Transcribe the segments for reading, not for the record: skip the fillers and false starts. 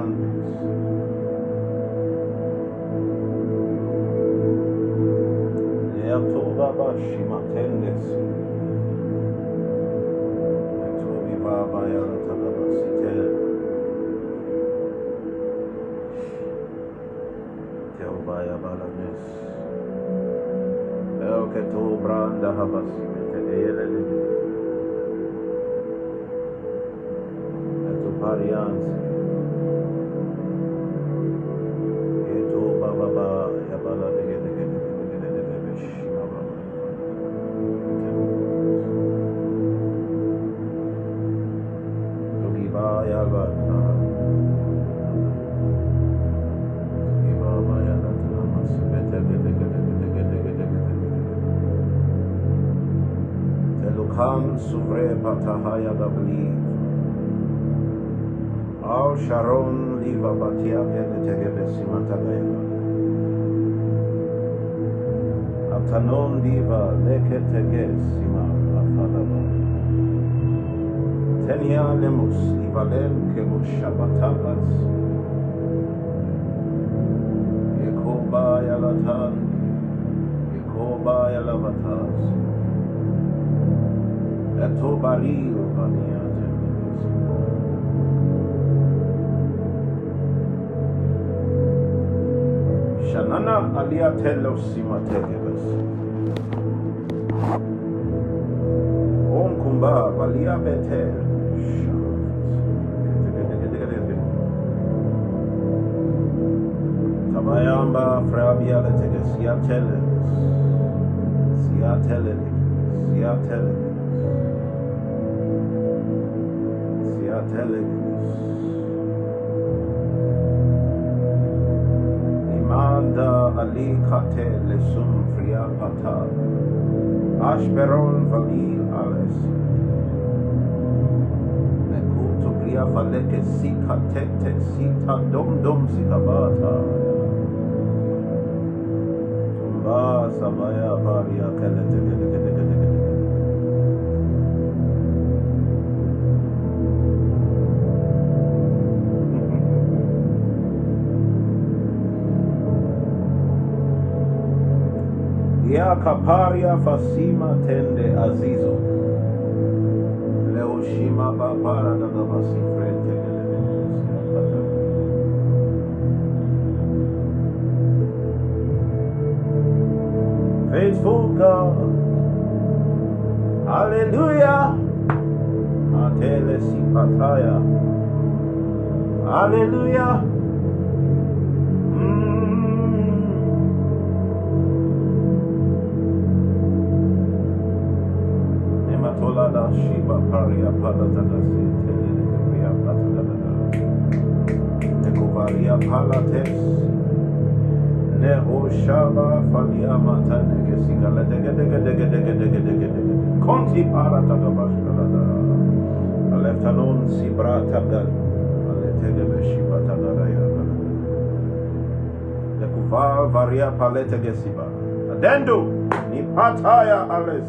Shandis. Leatoba Bashimatendes. Leatobi Baba Yaratagabasite. Teobaya Balanes. Elketo Branda Habasimete Elele. Etoparians. Eto Baba Yabala de Shimaba. Togiba Yagata. Togiba Yagata Masibete. Telukan Suvre Patahaya Gabli. Al Sharon Liva Batia Genetegebe Simatagaya. Atanon Diva Leketege Sima Afadaba. Tenia Lemus Ivalem Kebush Shabatagas. Yekoba Yalatan. Yekoba Yalavatas. Etobali Vania. Shanana alia telos simategebes. On kumba valia betel. Tabayamba frabia leteges. Siateles. Imanda Ali Kate Lesum Fria Patal Ashberon Vali Ales Nekutu Bria Valeke Sika Tete Sita Dom Sikabata Tumba Sabaya Baria Kelete. Ya kaparia fasima tende azizo. Leoshima babara dagabasi frente. Faithful God. Hallelujah. Atele sipataya. Hallelujah. Shiba paria palatagasi telegrapia patagada Nekovaria palates Neho shaba falia mata negesigala dege Conti paratagabashkalada Aleftanon sibra tagal Aletege shiba tagaraya Nekuva varia paletagesiba Adendo ni pataya ales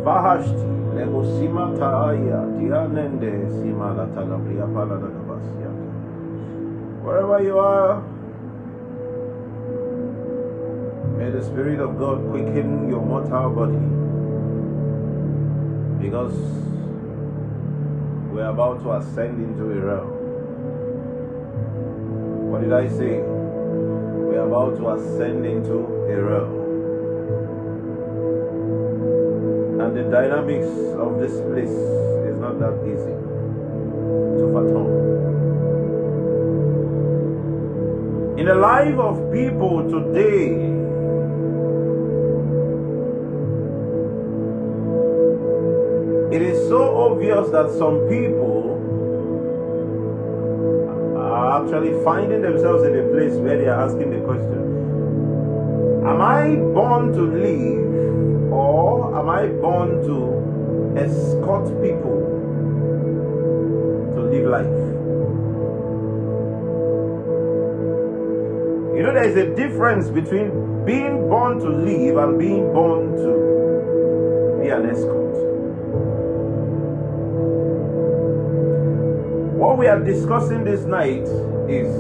Vahashti legosima taaya dianende simala talabria palada gabasia. Wherever you are, may the Spirit of God quicken your mortal body, because we're about to ascend into a realm. What did I say? We're about to ascend into a realm. And the dynamics of this place is not that easy to fathom. In the life of people today, it is so obvious that some people are actually finding themselves in a place where they are asking the question, am I born to live, or am I born to escort people to live life. You know, there is a difference between being born to live and being born to be an escort. What we are discussing this night is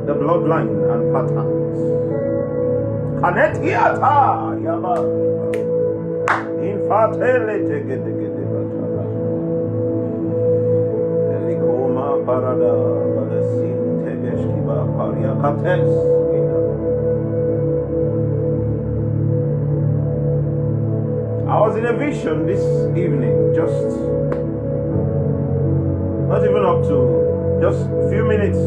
the bloodline and patterns. Kanetiata yaba infatele tegedegede elikoma parada balasin tegeshkiba paria kates. I was in a vision this evening, just not even up to just a few minutes.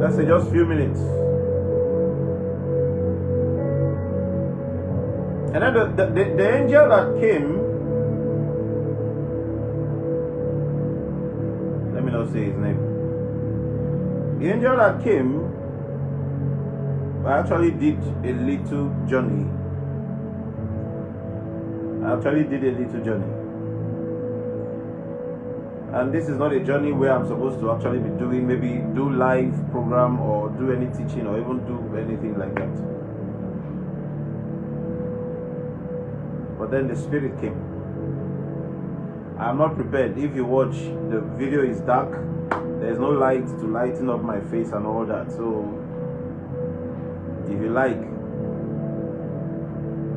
Let's say just a few minutes. And then the angel that came, let me not say his name. The angel that came, I actually did a little journey. And this is not a journey where I'm supposed to actually be doing, maybe do live program or do any teaching or even do anything like that. But then the Spirit came. I'm not prepared. If you watch, the video is dark. There's no light to lighten up my face and all that. So, if you like,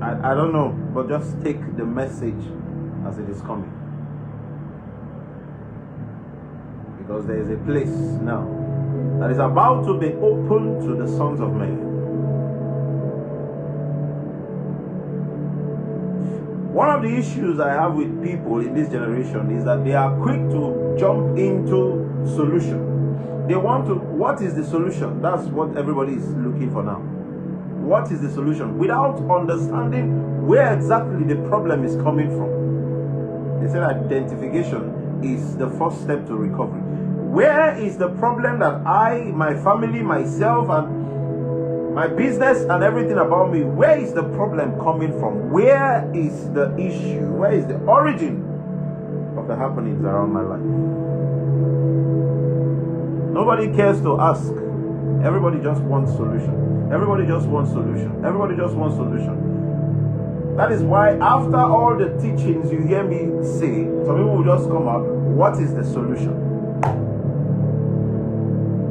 I don't know, but just take the message as it is coming. Because there is a place now that is about to be opened to the sons of men. One of the issues I have with people in this generation is that they are quick to jump into solution. They want to, what is the solution? That's what everybody is looking for now. What is the solution? Without understanding where exactly the problem is coming from. They said identification is the first step to recovery. Where is the problem that I, my family, myself, and my business and everything about me, where is the problem coming from? Where is the issue? Where is the origin of the happenings around my life? Nobody cares to ask. Everybody just wants solution. Everybody just wants solution. Everybody just wants solution. That is why after all the teachings you hear me say, some people will just come up, what is the solution?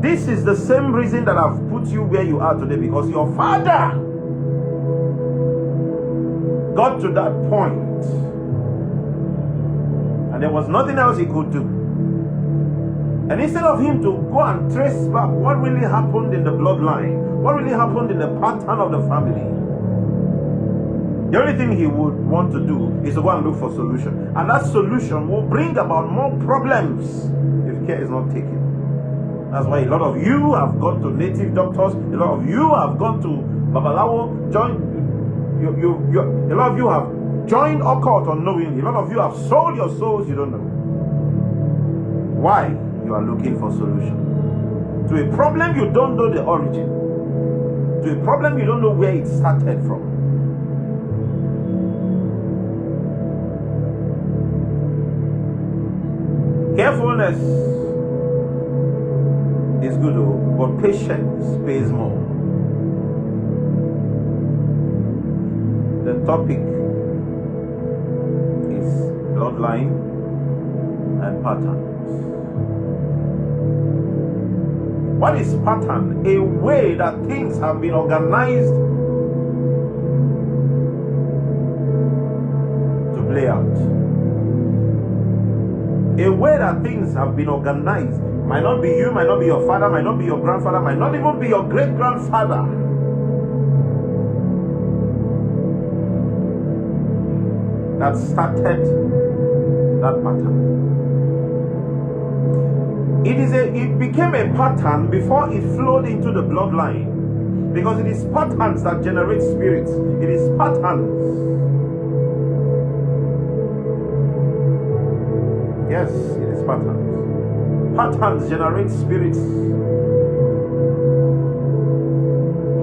This is the same reason that I've put you where you are today, because your father got to that point and there was nothing else he could do. And instead of him to go and trace back what really happened in the bloodline, what really happened in the pattern of the family, the only thing he would want to do is to go and look for solution. And that solution will bring about more problems if care is not taken. That's why a lot of you have gone to native doctors, a lot of you have gone to Babalawo, a lot of you have joined occult unknowingly, a lot of you have sold your souls you don't know. Why? You are looking for solution. To a problem you don't know the origin. To a problem you don't know where it started from. Carefulness is good, but patience pays more. The topic is bloodline and patterns. What is pattern? A way that things have been organized to play out. A way that things have been organized. Might not be you, might not be your father, might not be your grandfather, might not even be your great-grandfather. That started that pattern. It became a pattern before it flowed into the bloodline. Because it is patterns that generate spirits. It is patterns. Yes, it is patterns. Patterns generate spirits.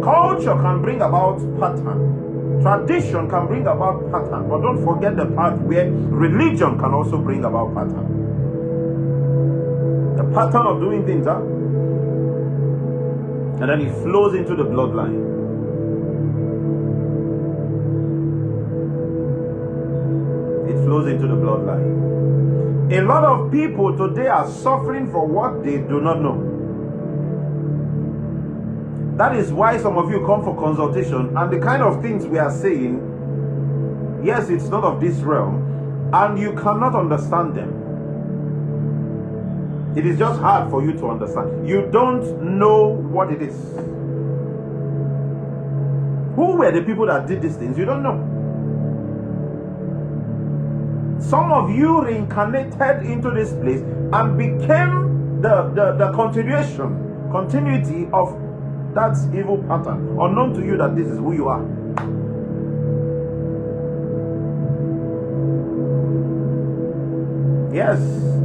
Culture can bring about pattern. Tradition can bring about pattern. But don't forget the part where religion can also bring about pattern. pattern of doing things, huh? And then it flows into the bloodline. It flows into the bloodline. A lot of people today are suffering for what they do not know. That is why some of you come for consultation, and the kind of things we are saying, yes, it's not of this realm, and you cannot understand them. It is just hard for you to understand. You don't know what it is. Who were the people that did these things? You don't know. Some of you reincarnated into this place and became the continuity of that evil pattern, unknown to you that this is who you are. Yes,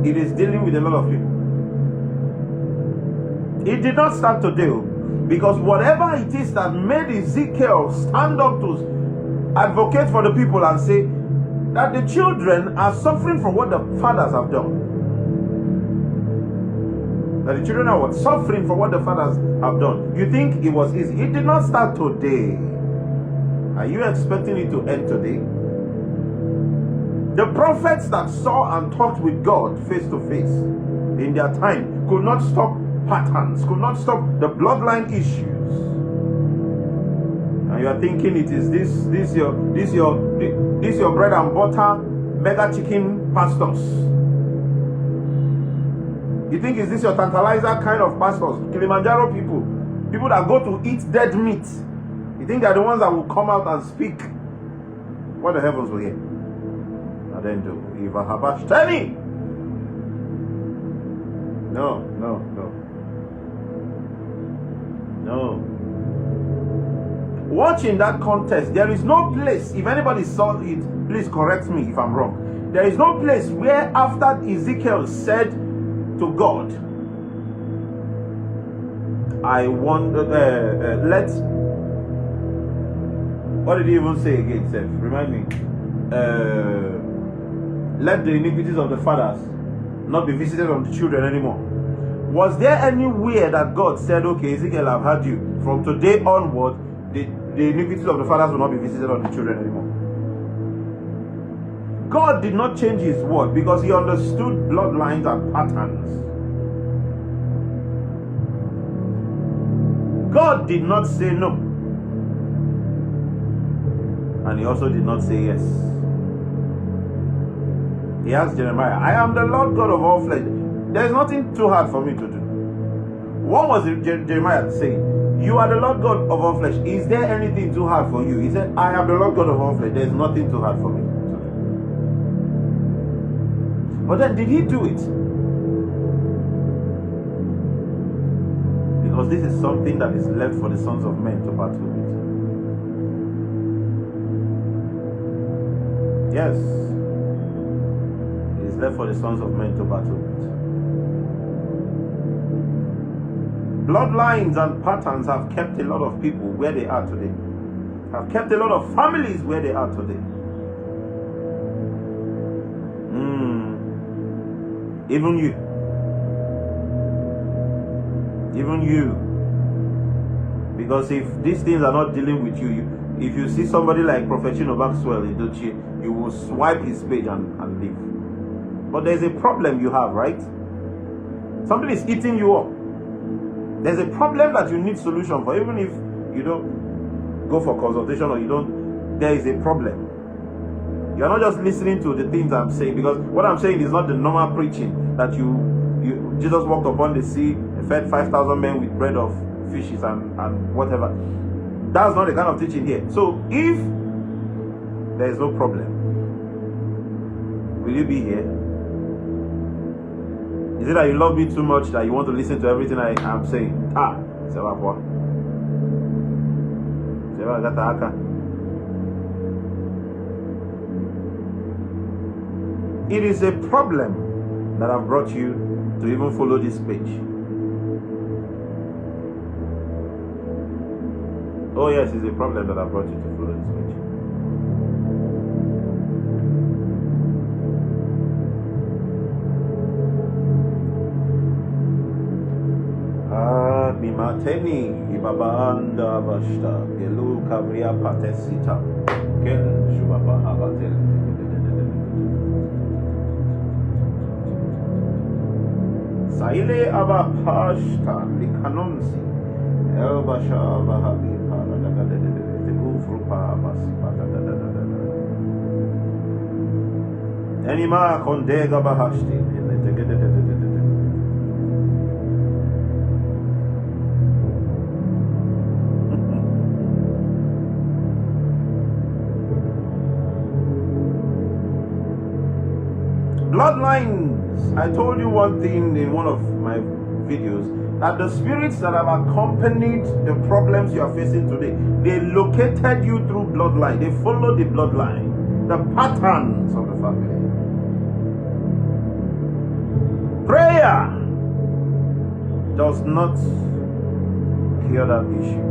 it is dealing with a lot of people. It did not start today, because whatever it is that made Ezekiel stand up to advocate for the people and say that the children are suffering from what the fathers have done. That the children are suffering from what the fathers have done. You think it was easy? It did not start today. Are you expecting it to end today? The prophets that saw and talked with God face to face in their time could not stop patterns, could not stop the bloodline issues. And you are thinking it is this your bread and butter mega chicken pastors. You think is this your tantalizer kind of pastors? Kilimanjaro people that go to eat dead meat. You think they're the ones that will come out and speak what the heavens will hear? And then do Eva Habash Teni. No. Watch in that context. There is no place, if anybody saw it, please correct me if I'm wrong. There is no place where after Ezekiel said to God, I wonder, what did he even say again, Seth? Remind me. Let the iniquities of the fathers not be visited on the children anymore. Was there anywhere that God said, okay, Ezekiel, I've heard you. From today onward, the iniquities of the fathers will not be visited on the children anymore? God did not change his word because he understood bloodlines and patterns. God did not say no. And he also did not say yes. He asked Jeremiah, I am the Lord God of all flesh. There is nothing too hard for me to do. What was Jeremiah saying? You are the Lord God of all flesh. Is there anything too hard for you? He said, I am the Lord God of all flesh. There is nothing too hard for me to do. But then did he do it? Because this is something that is left for the sons of men to battle with. Yes. It is left for the sons of men to battle with. Bloodlines and patterns have kept a lot of people where they are today. Have kept a lot of families where they are today. Even you. Because if these things are not dealing with you, if you see somebody like Prophet Chino Maxwell in Dochi, you will swipe his page and leave. But there's a problem you have, right? Something is eating you up. There's a problem that you need solution for. Even if you don't go for consultation or you don't, there is a problem. You're not just listening to the things I'm saying, because what I'm saying is not the normal preaching that Jesus walked upon the sea and fed 5,000 men with bread of fishes and whatever. That's not the kind of teaching here. So if there is no problem, will you be here? Is it that you love me too much that you want to listen to everything I am saying? It is a problem that have brought you to even follow this page. Oh yes, it's a problem that have brought you to follow this page. Mateni Ibabanda Bashta Gelu Kavria Patesita Ken Shubaba Abatel Saile Aba Pashta Likanonsi El Basha Vahabi Paradaga de Gufrupa Basipata Anima Kondega Bahashti Bloodlines. I told you one thing in one of my videos, that the spirits that have accompanied the problems you are facing today, they located you through bloodline. They follow the bloodline, the patterns of the family. Prayer does not cure that issue.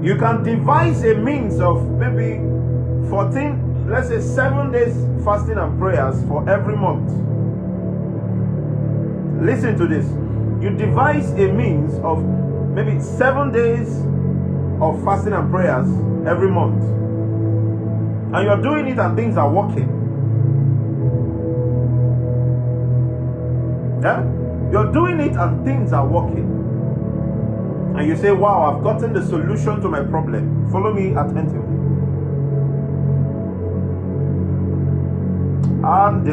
You can devise a means of maybe 14, let's say 7 days fasting and prayers for every month. Listen to this. You devise a means of maybe 7 days of fasting and prayers every month, and you're doing it and things are working. Yeah? You're doing it and things are working. And you say, wow, I've gotten the solution to my problem. Follow me attentively. And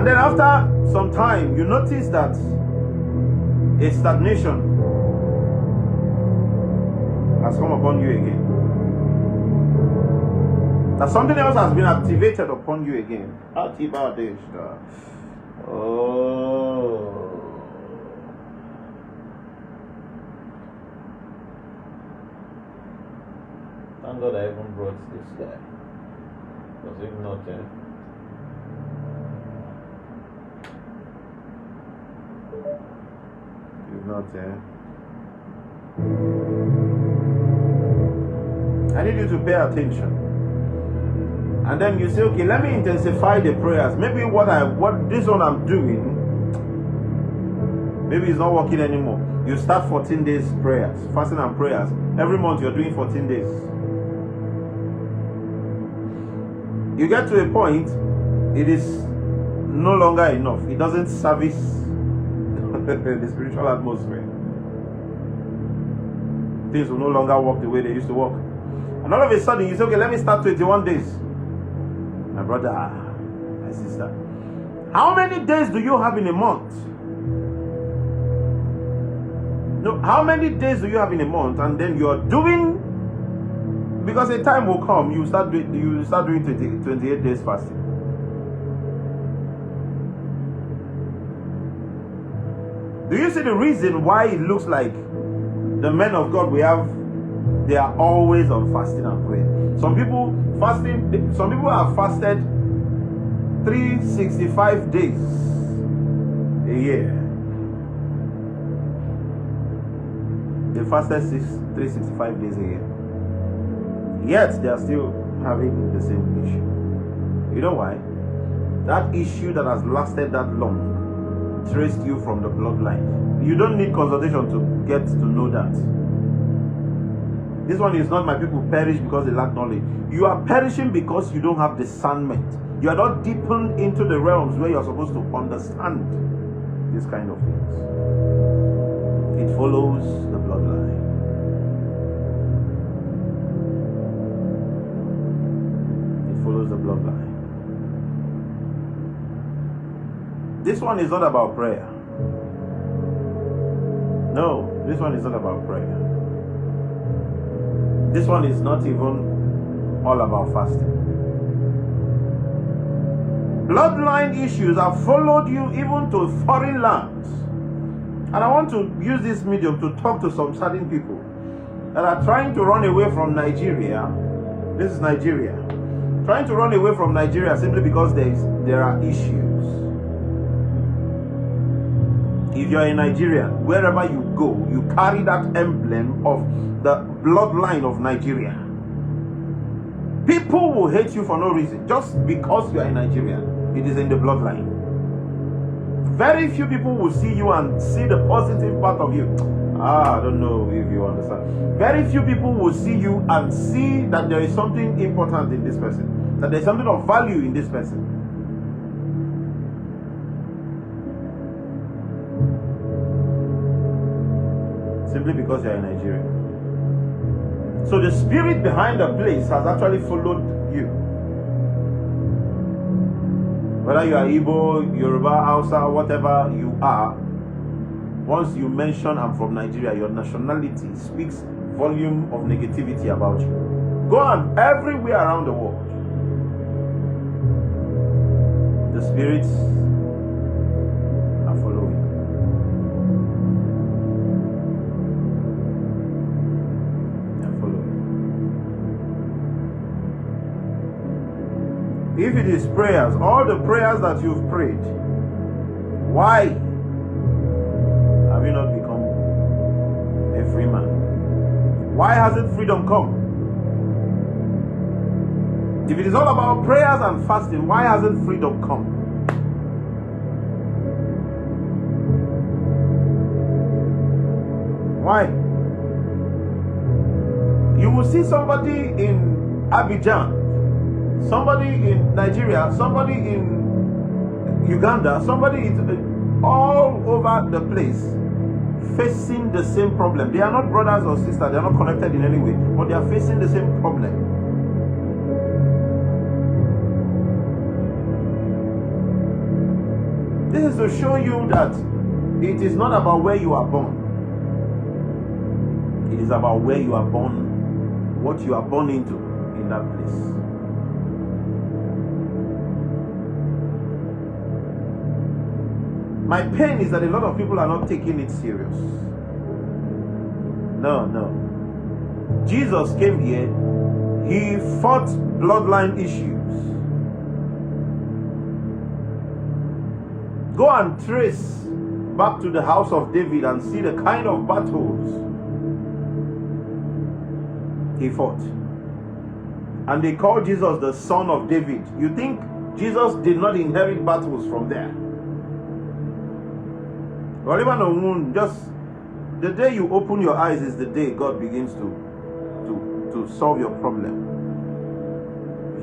then after some time, you notice that a stagnation has come upon you again. That something else has been activated upon you again. Oh. Thank God I even brought this guy. Was it not there? He's not there. I need you to pay attention. And then you say, okay, let me intensify the prayers. Maybe what this one I'm doing, maybe it's not working anymore. You start 14 days prayers, fasting and prayers. Every month you're doing 14 days. You get to a point, it is no longer enough. It doesn't service the spiritual atmosphere. Things will no longer work the way they used to work. And all of a sudden you say, okay, let me start 21 days. My brother, my sister, how many days do you have in a month? No, how many days do you have in a month? And then you are doing, because a time will come, you start doing 28 days fasting. Do you see the reason why it looks like the men of God we have, they are always on fasting and prayer? Some people have fasted 365 days a year. They fasted 365 days a year. Yet they are still having the same issue. You know why? That issue that has lasted that long traced you from the bloodline. You don't need consultation to get to know that. This one is not my people perish because they lack knowledge. You are perishing because you don't have discernment. You are not deepened into the realms where you are supposed to understand this kind of things. It follows the bloodline. It follows the bloodline. This one is not about prayer. No, this one is not about prayer. This one is not even all about fasting. Bloodline issues have followed you even to foreign lands. And I want to use this medium to talk to some certain people that are trying to run away from Nigeria. This is Nigeria. Trying to run away from Nigeria simply because there are issues. If you're in Nigeria, wherever you go, you carry that emblem of the bloodline of Nigeria. People will hate you for no reason, just because you are in Nigeria. It is in the bloodline. Very few people will see you and see the positive part of you. I don't know if you understand. Very few people will see you and see that there is something important in this person, that there is something of value in this person. Simply because you are in Nigeria. So the spirit behind the place has actually followed you. Whether you are Igbo, Yoruba, Hausa, whatever you are, once you mention I'm from Nigeria, your nationality speaks volume of negativity about you. Go on everywhere around the world. The spirits are following. They're following. If it is prayers, all the prayers that you've prayed, why have you not become a free man? Why hasn't freedom come? If it is all about prayers and fasting, why hasn't freedom come? Why? You will see somebody in Abidjan, somebody in Nigeria, somebody in Uganda, somebody all over the place facing the same problem. They are not brothers or sisters, they are not connected in any way, but they are facing the same problem. This is to show you that it is not about where you are born. It is about where you are born, what you are born into in that place. My pain is that a lot of people are not taking it serious. No. Jesus came here, he fought bloodline issues. Go and trace back to the house of David and see the kind of battles he fought. And they call Jesus the son of David. You think Jesus did not inherit battles from there? Just the day you open your eyes is the day God begins to solve your problem.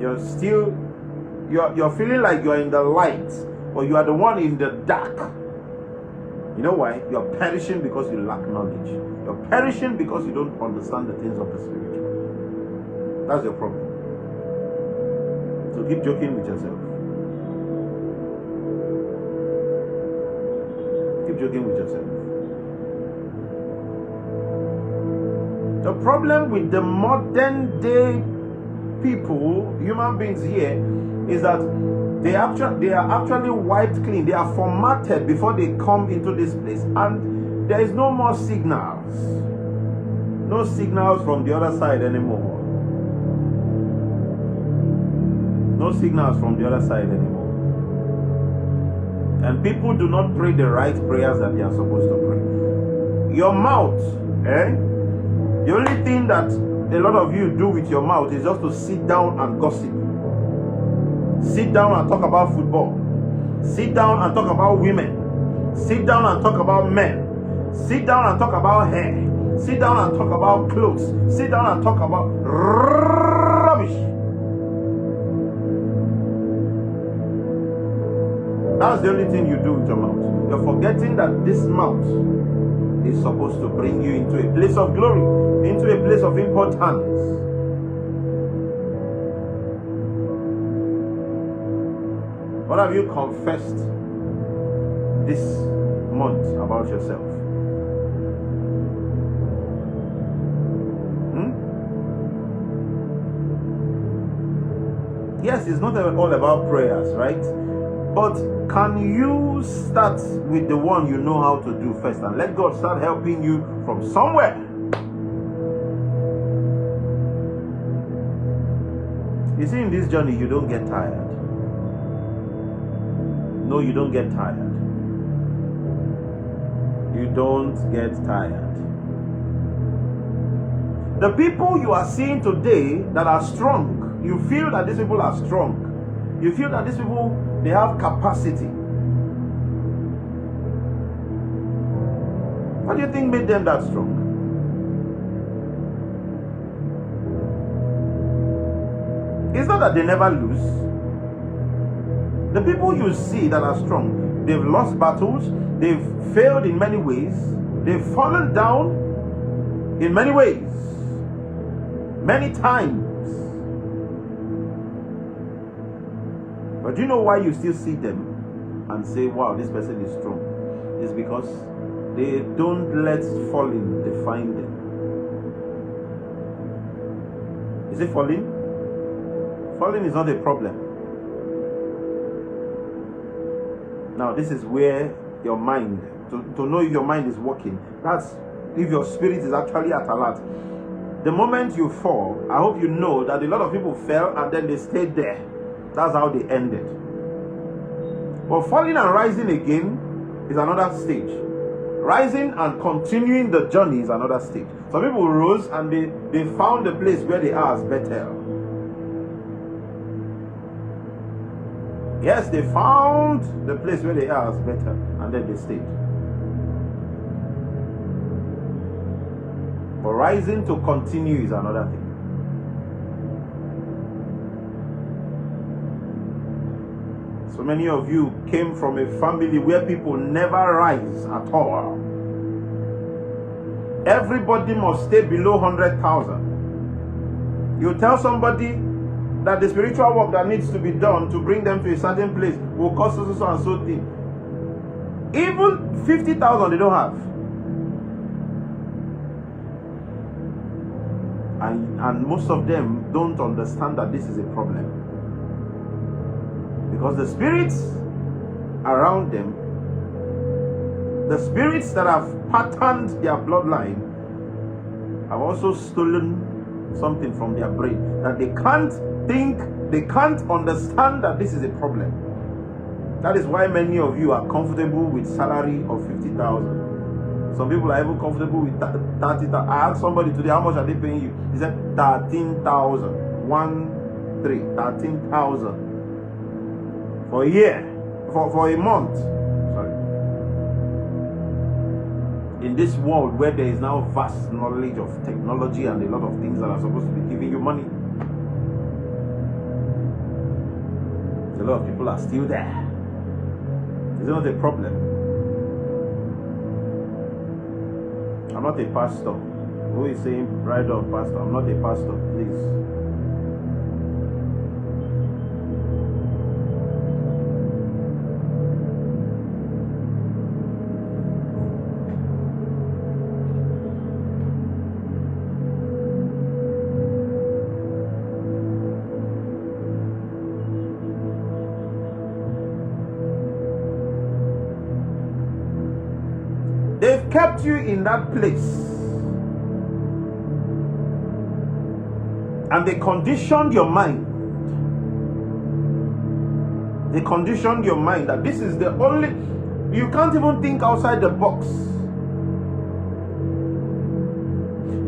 You're still you're feeling like you're in the light, or you are the one in the dark. You know why? You're perishing because you lack knowledge. You're perishing because you don't understand the things of the spiritual. That's your problem. So keep joking with yourself. Keep joking with yourself. The problem with the modern day people, human beings here, is that they are actually wiped clean. They are formatted before they come into this place, and there is no more signals. No signals from the other side anymore. No signals from the other side anymore. And people do not pray the right prayers that they are supposed to pray. Your mouth, the only thing that a lot of you do with your mouth is just to sit down and gossip. Sit down and talk about football. Sit down and talk about women. Sit down and talk about men. Sit down and talk about hair. Sit down and talk about clothes. Sit down and talk about rubbish. That's the only thing you do with your mouth. You're forgetting that this mouth is supposed to bring you into a place of glory, into a place of importance. What have you confessed this month about yourself? Yes, it's not all about prayers, right? But can you start with the one you know how to do first and let God start helping you from somewhere? You see, in this journey, you don't get tired. No, you don't get tired. You don't get tired. The people you are seeing today that are strong, you feel that these people are strong. You feel that these people, they have capacity. What do you think made them that strong? It's not that they never lose. The people you see that are strong, they've lost battles, they've failed in many ways, they've fallen down in many ways, many times. But do you know why you still see them and say, wow, this person is strong? It's because they don't let falling define them. Is it falling? Falling is not a problem. Now, this is where your mind, to know if your mind is working, that's if your spirit is actually at alert. The moment you fall, I hope you know that a lot of people fell and then they stayed there. That's how they ended. But falling and rising again is another stage. Rising and continuing the journey is another stage. Some people rose and they found the place where they are as Bethel. Yes, they found the place where they are as Bethel, and then they stayed. But rising to continue is another thing. So many of you came from a family where people never rise at all. Everybody must stay below 100,000. You tell somebody that the spiritual work that needs to be done to bring them to a certain place will cost so and so thing. Even 50,000 they don't have. And most of them don't understand that this is a problem. Because the spirits around them, the spirits that have patterned their bloodline, have also stolen something from their brain that they can't think, they can't understand that this is a problem. That is why many of you are comfortable with salary of 50,000. Some people are even comfortable with 30,000. I asked somebody today, how much are they paying you? He said 13,000. 13,000 for a year, for a month. Sorry. In this world where there is now vast knowledge of technology and a lot of things that are supposed to be giving you money, a lot of people are still there. Is it not a problem? I'm not a pastor. Who is saying right on, pastor? I'm not a pastor, please. They've kept you in that place, and they conditioned your mind. They conditioned your mind that this is the only, you can't even think outside the box.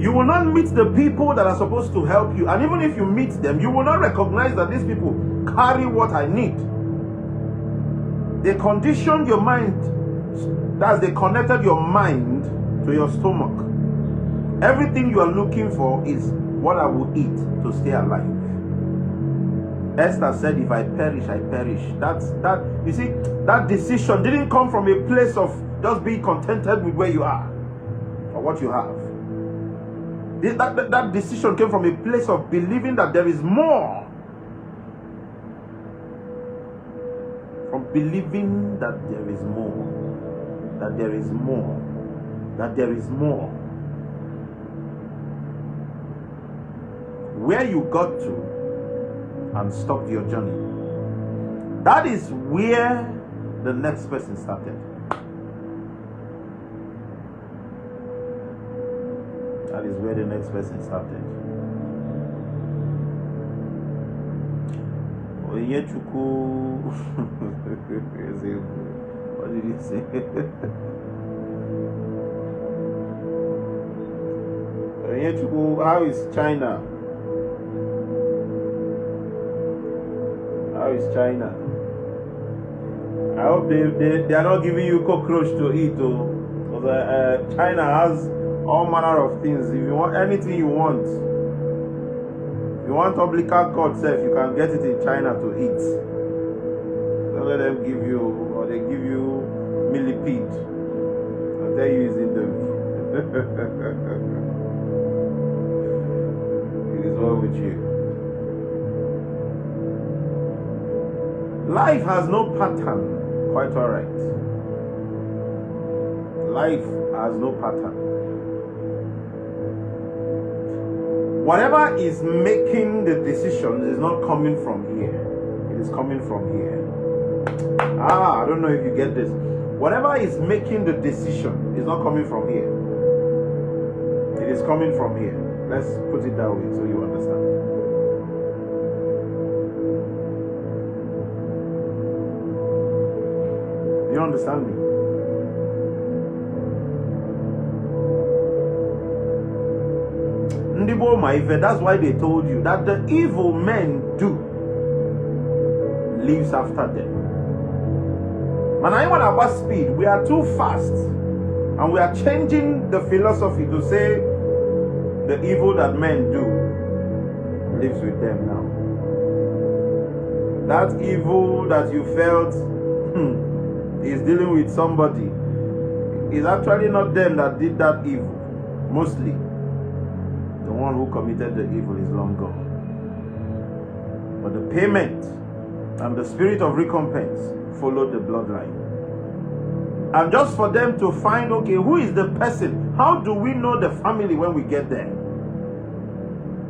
You will not meet the people that are supposed to help you, and even if you meet them, you will not recognize that these people carry what I need. They conditioned your mind. That's, they connected your mind to your stomach. Everything you are looking for is what I will eat to stay alive. Esther said, if I perish, I perish. That you see, that decision didn't come from a place of just being contented with where you are or what you have. That decision came from a place of believing that there is more. From believing that there is more. That there is more. That there is more. Where you got to and stopped your journey, that is where the next person started. That is where the next person started. What did he say? How is China? How is China? I hope they are not giving you cockroach to eat, oh. Because China has all manner of things. If you want anything you want, if you want umbilical cord self, you can get it in China to eat. Don't let them give you, or they give you millipede. And tell you it's Indomie. It is well with you. Life has no pattern. Quite alright. Life has no pattern. Whatever is making the decision is not coming from here. It is coming from here. I don't know if you get this. Whatever is making the decision is not coming from here. It is coming from here. Let's put it that way so you understand. You understand me? Ndibo Maive, that's why they told you that the evil men do lives after them. Man, I want about speed. We are too fast, and we are changing the philosophy to say the evil that men do lives with them now. That evil that you felt is dealing with somebody. It's actually not them that did that evil. Mostly, the one who committed the evil is long gone. But the payment and the spirit of recompense followed the bloodline. And just for them to find, okay, who is the person? How do we know the family when we get there?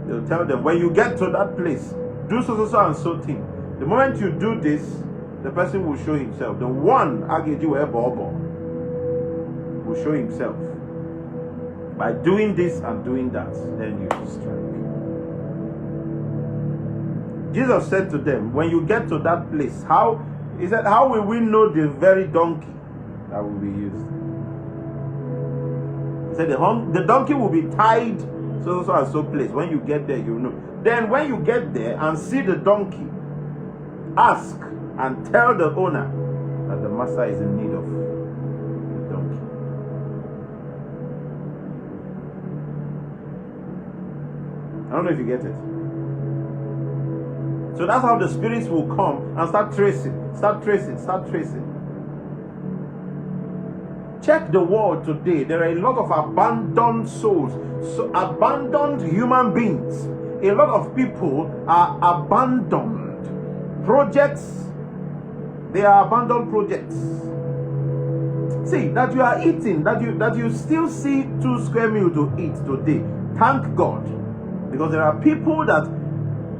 They'll tell them, when you get to that place, do so and so thing. The moment you do this, the person will show himself. The one Ageji Webogo will show himself. By doing this and doing that, then you strike. Jesus said to them, when you get to that place, he said, how will we know the very donkey that will be used? He said, the donkey will be tied so and so place. When you get there, you know. Then when you get there and see the donkey, ask and tell the owner that the master is in need of the donkey. I don't know if you get it. So that's how the spirits will come and start tracing. Check the world today. There are a lot of abandoned souls, so abandoned human beings. A lot of people are abandoned projects. They are abandoned projects. See, that you are eating, that you still see 2 square meals to eat today. Thank God. Because there are people that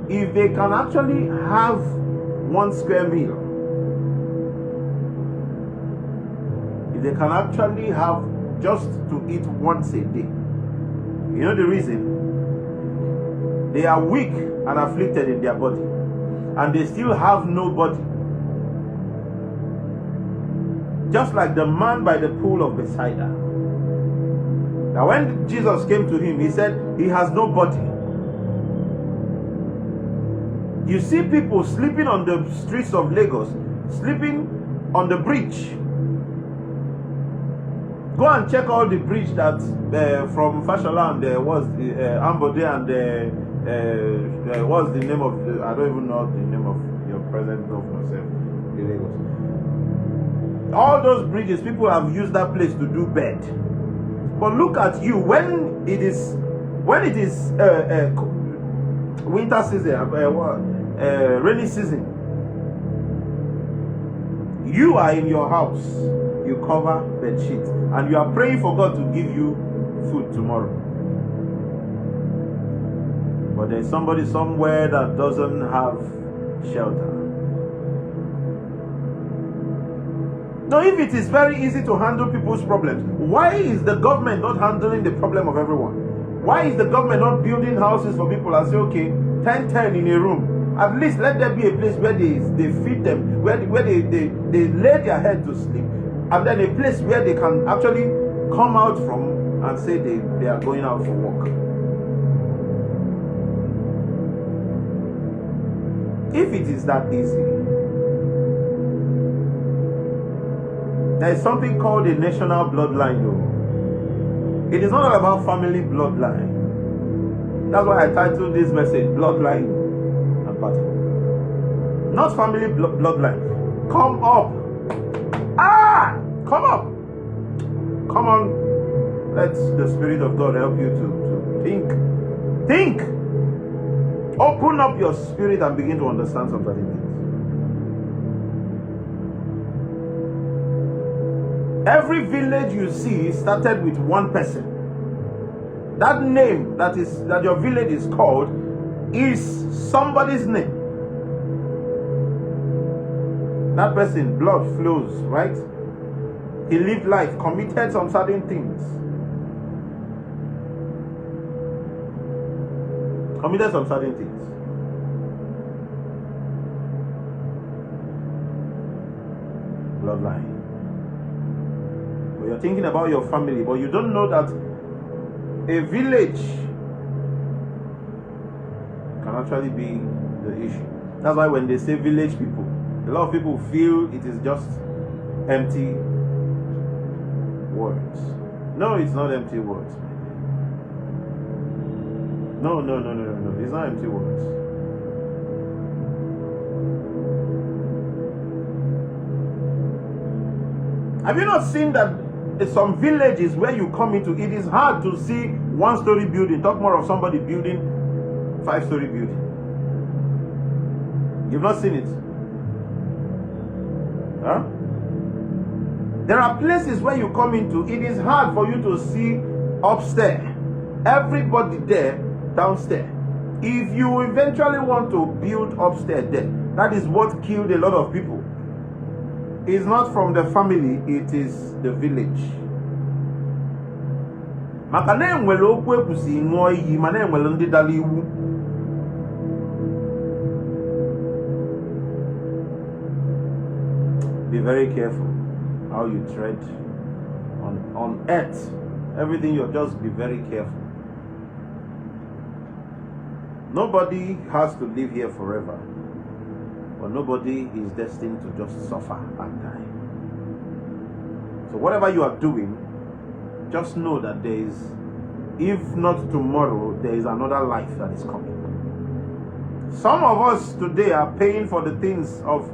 if they can actually have 1 square meal, if they can actually have just to eat once a day, you know the reason? They are weak and afflicted in their body, and they still have nobody. Just like the man by the pool of Bethsaida. Now when Jesus came to him, he said he has nobody. You see people sleeping on the streets of Lagos, sleeping on the bridge. Go and check all the bridge that from Fashola and was Ambode and what's the name of I don't even know the name of your present governor in Lagos. All those bridges, people have used that place to do bed. But look at you when it is winter season, rainy season. You are in your house, you cover bed sheet, and you are praying for God to give you food tomorrow. But there's somebody somewhere that doesn't have shelter. Now, if it is very easy to handle people's problems, why is the government not handling the problem of everyone? Why is the government not building houses for people and say, okay, 10 in a room? At least let there be a place where they feed them, where they lay their head to sleep, and then a place where they can actually come out from and say they are going out for work. If it is that easy, there is something called a national bloodline, though. It is not all about family bloodline. That's why I titled this message, Bloodline and Battle. Not family bloodline. Come up. Come up. Come on. Let the Spirit of God help you to think. Think. Open up your spirit and begin to understand some certain things. Every village you see started with one person. That name that your village is called is somebody's name. That person, blood flows, right? He lived life, committed some certain things. Committed some certain things. Bloodline. But you're thinking about your family, but you don't know that a village can actually be the issue. That's why when they say village people, a lot of people feel it is just empty words. No, it's not empty words. No. It's not empty words. Have you not seen that in some villages where you come into, it is hard to see one-story building, talk more of somebody building 5-story building. You've not seen it? Huh? There are places where you come into, it is hard for you to see upstairs. Everybody there downstairs. If you eventually want to build upstairs there, that is what killed a lot of people. It's not from the family, it is the village. Be very careful how you tread on earth. Everything, you just be very careful. Nobody has to live here forever. But nobody is destined to just suffer and die. So whatever you are doing, just know that there is, if not tomorrow, there is another life that is coming. Some of us today are paying for the things of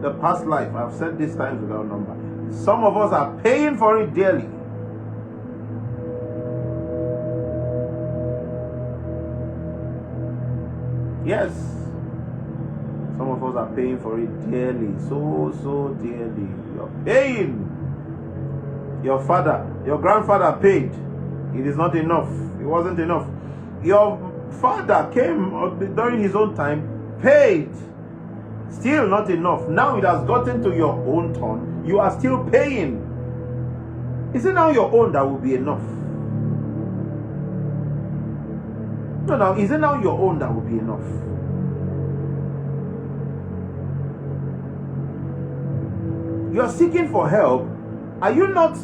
the past life. I've said this times without number. Some of us are paying for it dearly. Yes. Some of us are paying for it dearly, so dearly. You're paying. Your father, your grandfather paid. It is not enough. It wasn't enough. Your father came during his own time, paid. Still not enough. Now it has gotten to your own turn. You are still paying. Is it now your own that will be enough? No, is it now your own that will be enough? You are seeking for help. Are you not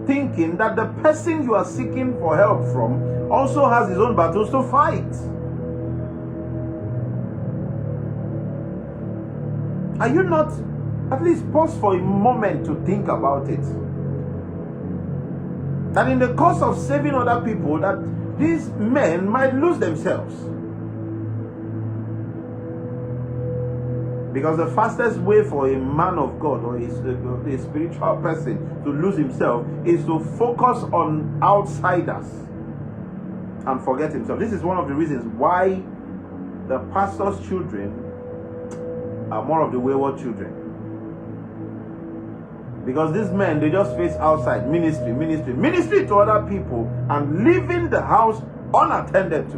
thinking that the person you are seeking for help from also has his own battles to fight? Are you not, at least pause for a moment to think about it? That in the course of saving other people, that these men might lose themselves. Because the fastest way for a man of God or a spiritual person to lose himself is to focus on outsiders and forget himself. This is one of the reasons why the pastor's children are more of the wayward children. Because these men, they just face outside ministry to other people and leaving the house unattended to.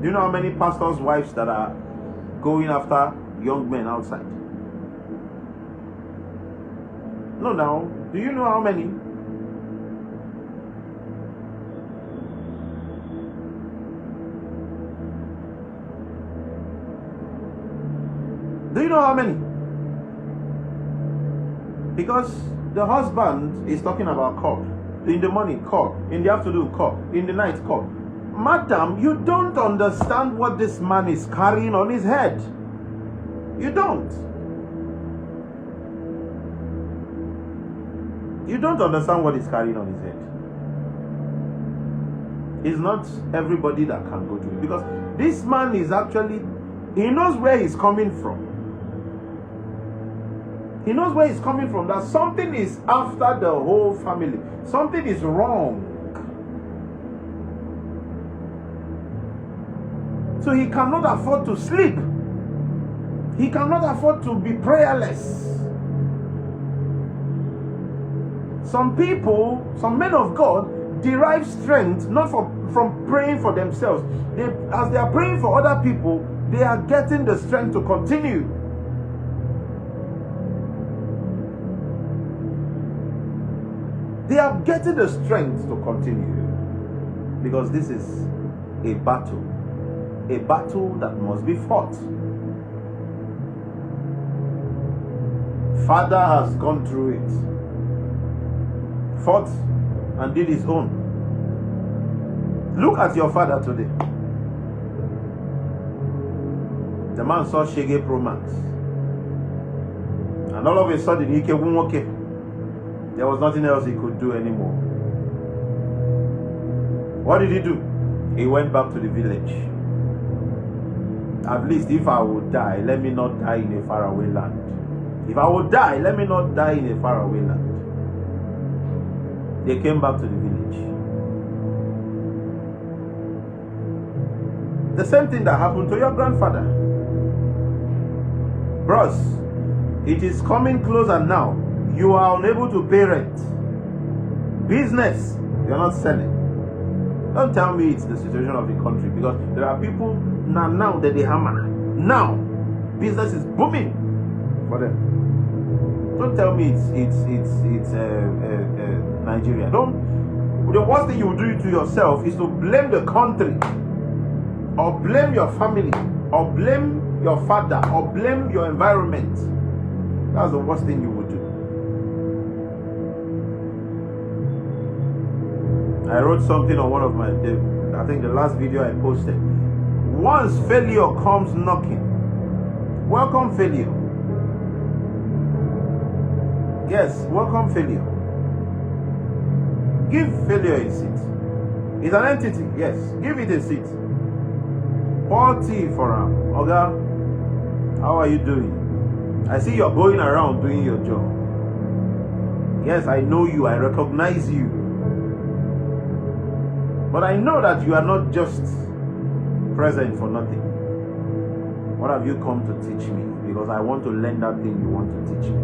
Do you know how many pastors' wives that are going after young men outside? No, now, do you know how many? Do you know how many? Because the husband is talking about call. In the morning, call. In the afternoon, call. In the night, call. madam, you don't understand what this man is carrying on his head. You don't. You don't understand what he's carrying on his head. It's not everybody that can go through it, because this man is actually, he knows where he's coming from. He knows where he's coming from, that something is after the whole family. Something is wrong. So he cannot afford to sleep. He cannot afford to be prayerless. Some people, some men of God, derive strength not from praying for themselves. As they are praying for other people, they are getting the strength to continue. They are getting the strength to continue, because this is a battle that must be fought. Father has gone through it, fought and did his own. Look at your father today. The man saw Shege Pro Max, and all of a sudden he came okay. There was nothing else he could do anymore. What did he do? He went back to the village. At least if I would die, let me not die in a faraway land. If I would die, let me not die in a faraway land. They came back to the village. The same thing that happened to your grandfather. Bros, it is coming closer now. You are unable to pay rent. Business, you're not selling. Don't tell me it's the situation of the country, because there are people now that they hammer. Now, business is booming for them. Don't tell me it's Nigeria. The worst thing you do to yourself is to blame the country, or blame your family, or blame your father, or blame your environment. That's the worst thing you would do. I wrote something on one of my, I think the last video I posted. Once failure comes knocking, welcome failure. Yes, welcome failure. Give failure a seat. It's an entity, yes. Give it a seat. Pour tea for him. Oga, how are you doing? I see you're going around doing your job. Yes, I know you. I recognize you. But I know that you are not just present for nothing. What have you come to teach me? Because I want to learn that thing you want to teach me.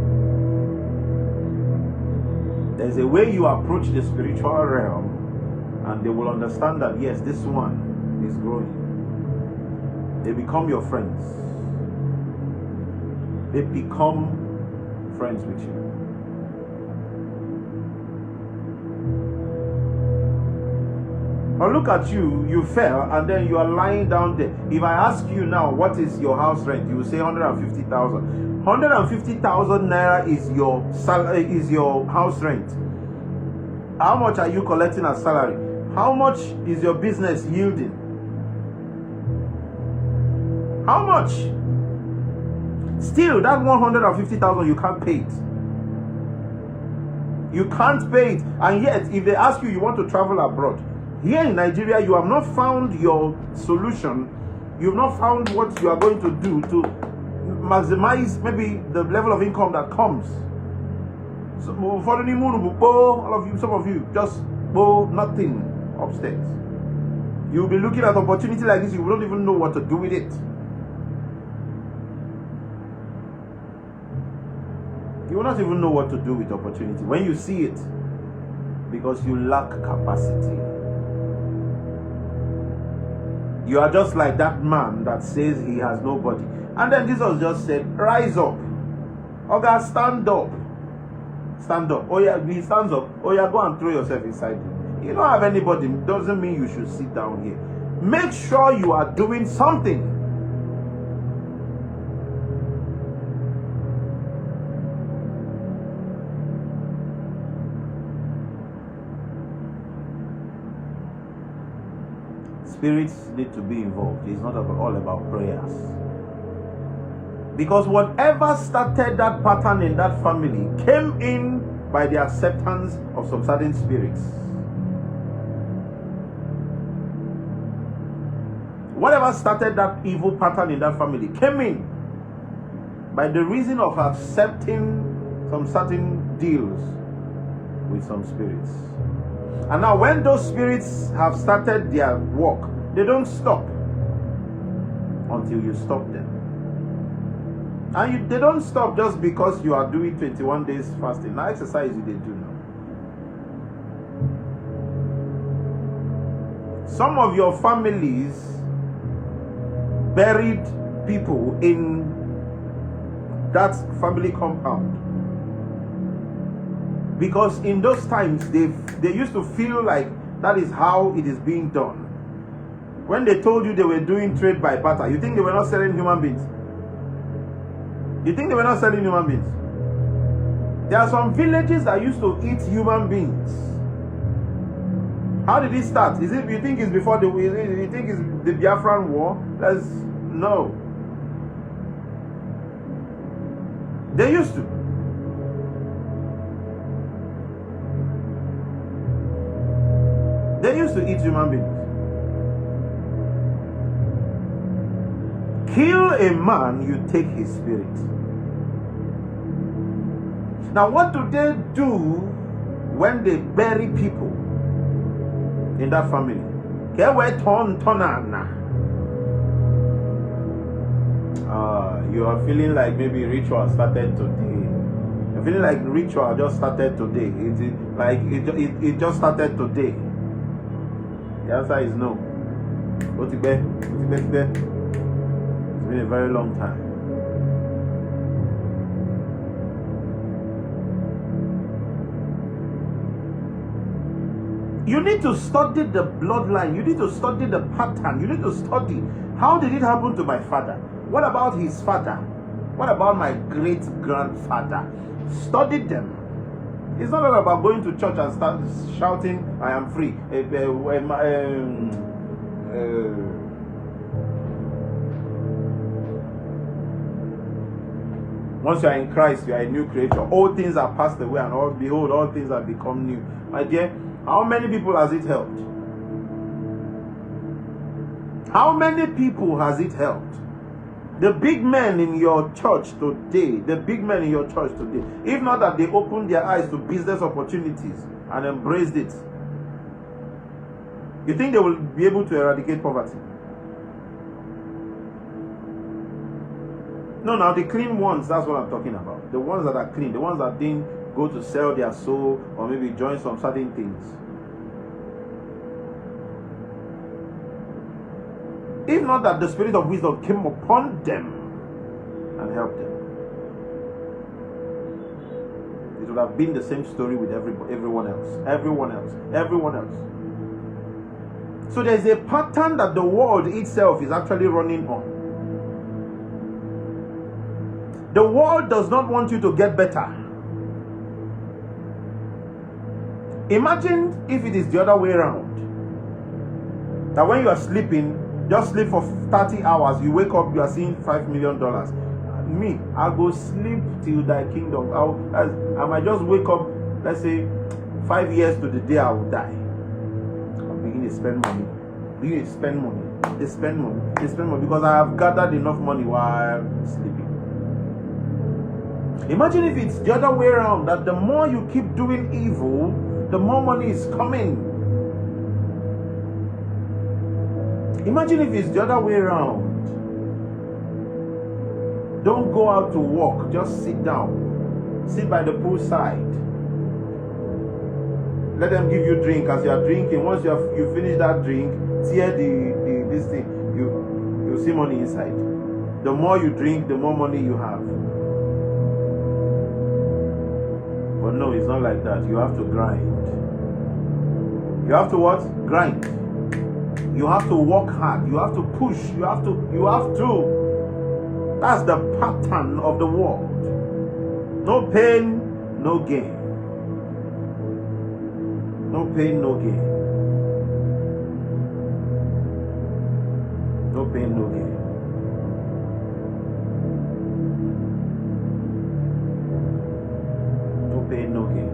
There's a way you approach the spiritual realm, and they will understand that yes, this one is growing. They become your friends. They become friends with you. But look at you, you fell, and then you are lying down there. If I ask you now, what is your house rent? You will say 150,000. 150,000 naira is your salary, is your house rent. How much are you collecting as salary? How much is your business yielding? How much? Still, that 150,000, you can't pay it. You can't pay it. And yet, if they ask you, you want to travel abroad, here in Nigeria, you have not found your solution. You have not found what you are going to do to maximize maybe the level of income that comes. So, all of you, some of you, just go nothing upstairs. You'll be looking at opportunity like this, you don't even know what to do with it. You will not even know what to do with opportunity when you see it, because you lack capacity. You are just like that man that says he has nobody. And then Jesus just said, rise up. Okay, stand up. Stand up. Oh yeah, he stands up. Oh yeah, go and throw yourself inside. You don't have anybody. Doesn't mean you should sit down here. Make sure you are doing something. spirits need to be involved. It's not all about prayers. Because whatever started that pattern in that family came in by the acceptance of some certain spirits. Whatever started that evil pattern in that family came in by the reason of accepting some certain deals with some spirits. And now when those spirits have started their work, they don't stop until you stop them. And they don't stop just because you are doing 21 days fasting. Now exercise they do now. Some of your families buried people in that family compound. Because in those times, they used to feel like that is how it is being done. When they told you they were doing trade by barter, you think they were not selling human beings? You think they were not selling human beings? There are some villages that used to eat human beings. How did it start? Is it, you think it's before the, you think it's the Biafran war? No. They used to. They used to eat human beings. Kill a man, you take his spirit. Now, what do they do when they bury people in that family? You are feeling like maybe ritual started today. You're feeling like ritual just started today. It just started today. The answer is no. It's been a very long time. You need to study the bloodline. You need to study the pattern. You need to study, how did it happen to my father? What about his father? What about my great-grandfather? Study them. It's not all about going to church and start shouting, I am free. Once you are in Christ, you are a new creature. All things are passed away, and behold, all things have become new. My dear, how many people has it helped? How many people has it helped? The big men in your church today, if not that they opened their eyes to business opportunities and embraced it, you think they will be able to eradicate poverty? No, now the clean ones, that's what I'm talking about. The ones that are clean, the ones that didn't go to sell their soul or maybe join some certain things. If not that the spirit of wisdom came upon them and helped them, it would have been the same story with everyone else. So there's a pattern that the world itself is actually running on. The world does not want you to get better. Imagine if it is the other way around. That when you are sleeping, just sleep for 30 hours, you wake up, you are seeing $5 million. Me, I go sleep till thy kingdom. I might just wake up, let's say, 5 years to the day I will die. I'll begin to spend money. They spend money because I have gathered enough money while sleeping. Imagine if it's the other way around, that the more you keep doing evil, the more money is coming. Imagine if it's the other way around. Don't go out to walk, just sit down. Sit by the poolside. Let them give you drink as you are drinking. Once you finish that drink, tear this thing. You see money inside. The more you drink, the more money you have. But no, it's not like that. You have to grind. You have to what? Grind. You have to work hard. You have to push. You have to. That's the pattern of the world. No pain, no gain. No pain, no gain. No pain, no gain. No pain, no gain.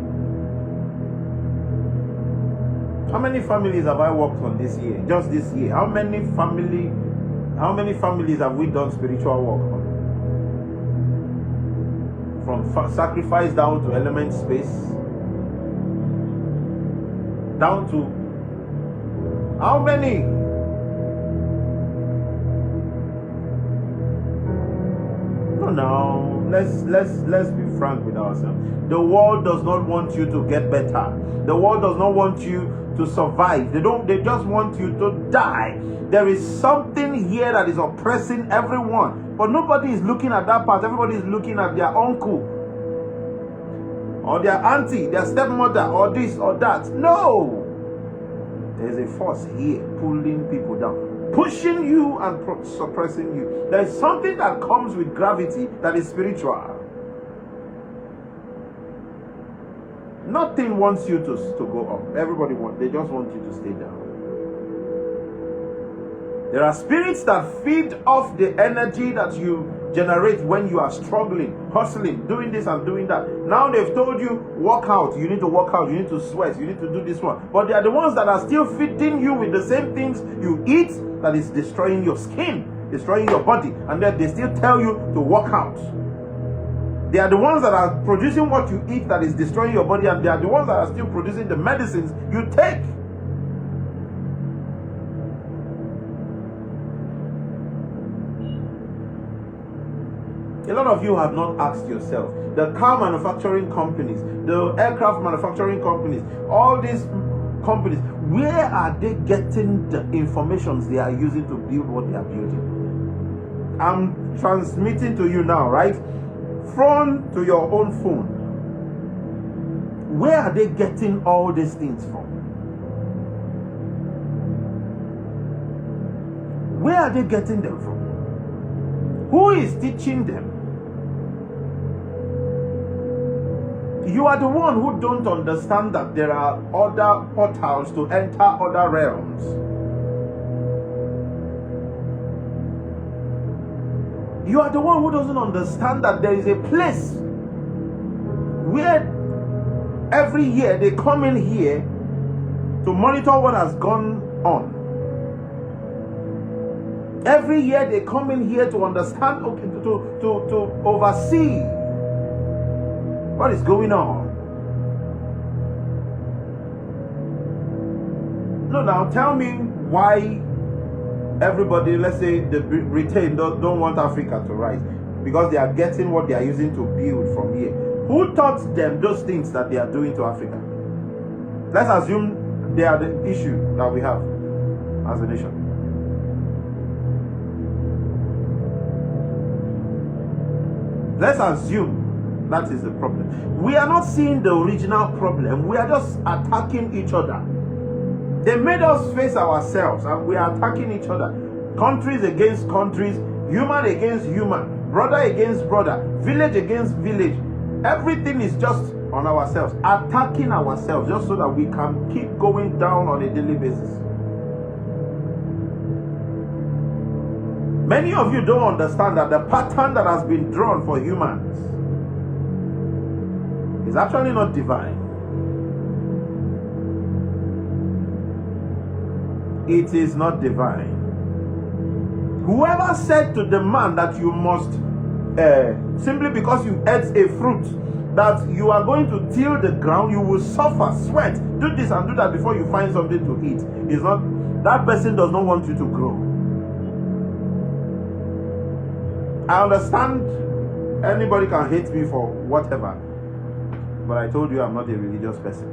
How many families have I worked on this year? Just this year. How many families have we done spiritual work on? From sacrifice down to element space, down to how many? No, let's be frank with ourselves. The world does not want you to get better. The world does not want you to survive. They just want you to die. There is something here that is oppressing everyone, but nobody is looking at that part. Everybody is looking at their uncle or their auntie, their stepmother, or this or that. No, there's a force here pulling people down, pushing you and suppressing you. There is something that comes with gravity that is spiritual. Nothing wants you to go up. Everybody they just want you to stay down. There are spirits that feed off the energy that you generate when you are struggling, hustling, doing this and doing that. Now they've told you, work out, you need to work out, you need to sweat, you need to do this one. But they are the ones that are still feeding you with the same things you eat that is destroying your skin, destroying your body. And then they still tell you to work out. They are the ones that are producing what you eat that is destroying your body, and they are the ones that are still producing the medicines you take. A lot of you have not asked yourself. The car manufacturing companies, the aircraft manufacturing companies, all these companies, where are they getting the information they are using to build what they are building? I'm transmitting to you now, right? Phone to your own phone. Where are they getting all these things from? Where are they getting them from? Who is teaching them? You are the one who don't understand that there are other portals to enter other realms. You are the one who doesn't understand that there is a place where every year they come in here to monitor what has gone on. Every year they come in here to understand, to oversee what is going on. No, now tell me why everybody, let's say the Britain, don't want Africa to rise, because they are getting what they are using to build from here. Who taught them those things that they are doing to Africa? Let's assume they are the issue that we have as a nation. Let's assume that is the problem. We are not seeing the original problem. We are just attacking each other. They made us face ourselves and we are attacking each other. Countries against countries, human against human, brother against brother, village against village. Everything is just on ourselves, attacking ourselves just so that we can keep going down on a daily basis. Many of you don't understand that the pattern that has been drawn for humans is actually not divine. It is not divine. Whoever said to the man that you must, simply because you ate a fruit, that you are going to till the ground, you will suffer, sweat, do this and do that before you find something to eat, is not, that person does not want you to grow. I understand anybody can hate me for whatever, but I told you I'm not a religious person.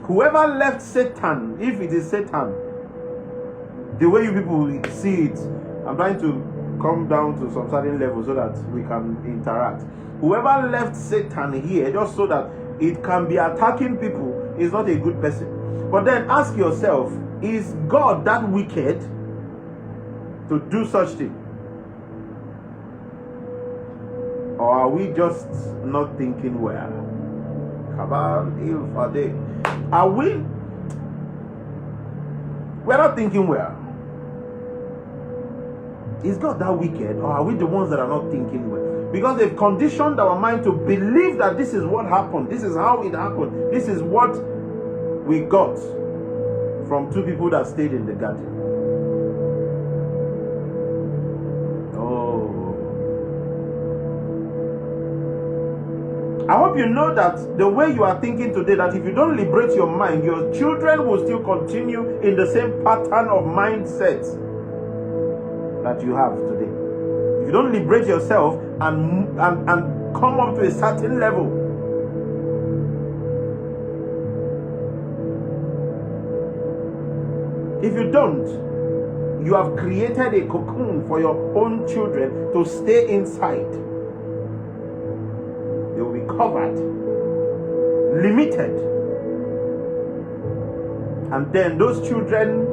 Whoever left Satan, if it is Satan, the way you people see it, I'm trying to come down to some certain level so that we can interact. Whoever left Satan here just so that it can be attacking people is not a good person. But then ask yourself, is God that wicked to do such thing? Or are we just not thinking well? Are we? We're not thinking well. Is God that wicked, or are we the ones that are not thinking well? Because they've conditioned our mind to believe that this is what happened, this is how it happened, this is what we got from two people that stayed in the garden. I hope you know that the way you are thinking today, that if you don't liberate your mind, your children will still continue in the same pattern of mindset that you have today. If you don't liberate yourself and come up to a certain level, if you don't, you have created a cocoon for your own children to stay inside. They will be covered, limited, and then those children,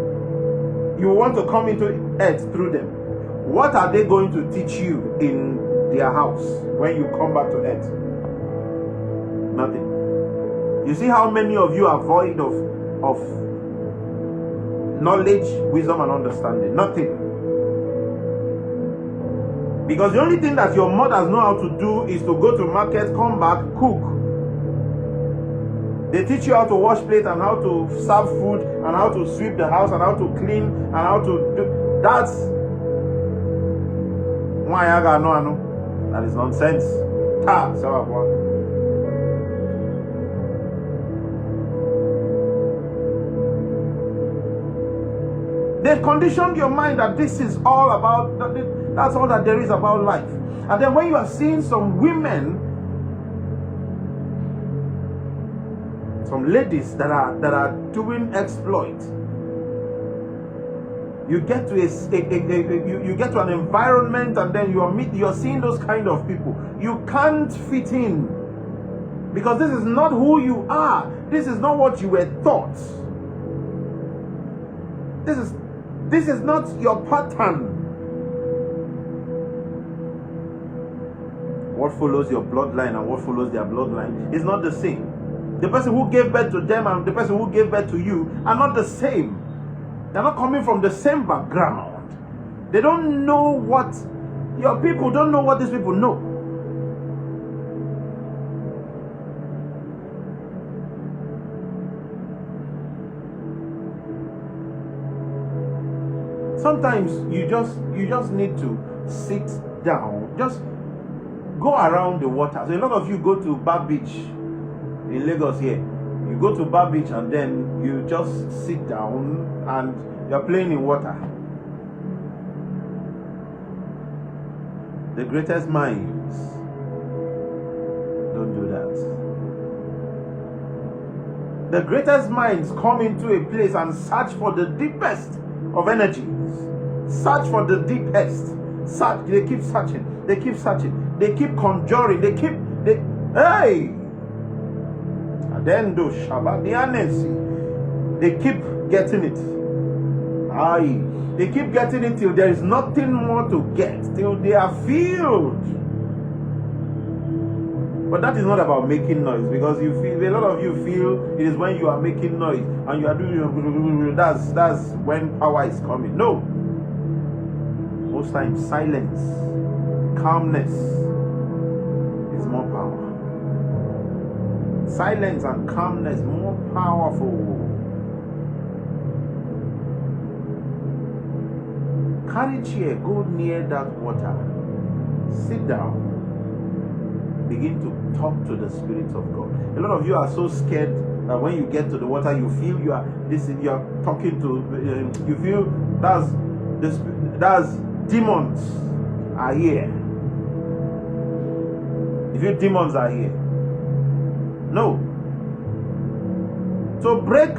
you want to come into earth through them. What are they going to teach you in their house when you come back to earth? Nothing. You see how many of you are void of knowledge, wisdom, and understanding? Nothing. Because the only thing that your mothers know how to do is to go to market, come back, cook. They teach you how to wash plates and how to serve food and how to sweep the house and how to clean and how to do. That's why I got no. That is nonsense. They've conditioned your mind that this is all about, that's all that there is about life. And then when you are seeing some women, some ladies that are doing exploits, you get to you get to an environment, and then you're seeing those kind of people. You can't fit in because this is not who you are. This is not what you were taught. This is not your pattern. What follows your bloodline and what follows their bloodline is not the same. The person who gave birth to them and the person who gave birth to you are not the same. They're not coming from the same background. They don't know what your people don't know what these people know. Sometimes you just need to sit down. Just go around the water. So a lot of you go to Bar Beach in Lagos here. You go to Bar Beach and then you just sit down and you're playing in water. The greatest minds don't do that. The greatest minds come into a place and search for the deepest of energies. Search for the deepest. Search. They keep searching. They keep searching. They keep conjuring. Hey! Adendo Shabadianesi. They keep getting it. Aye. They keep getting it till there is nothing more to get. Till they are filled. But that is not about making noise, because you feel, a lot of you feel it is when you are making noise and you are doing that's when power is coming. No. Most times silence, calmness is more power. Silence and calmness more powerful. Carry chair, go near that water, sit down. Begin to talk to the Spirit of God. A lot of you are so scared that when you get to the water, you feel you are talking to. You feel that's demons are here. You feel demons are here. No. To break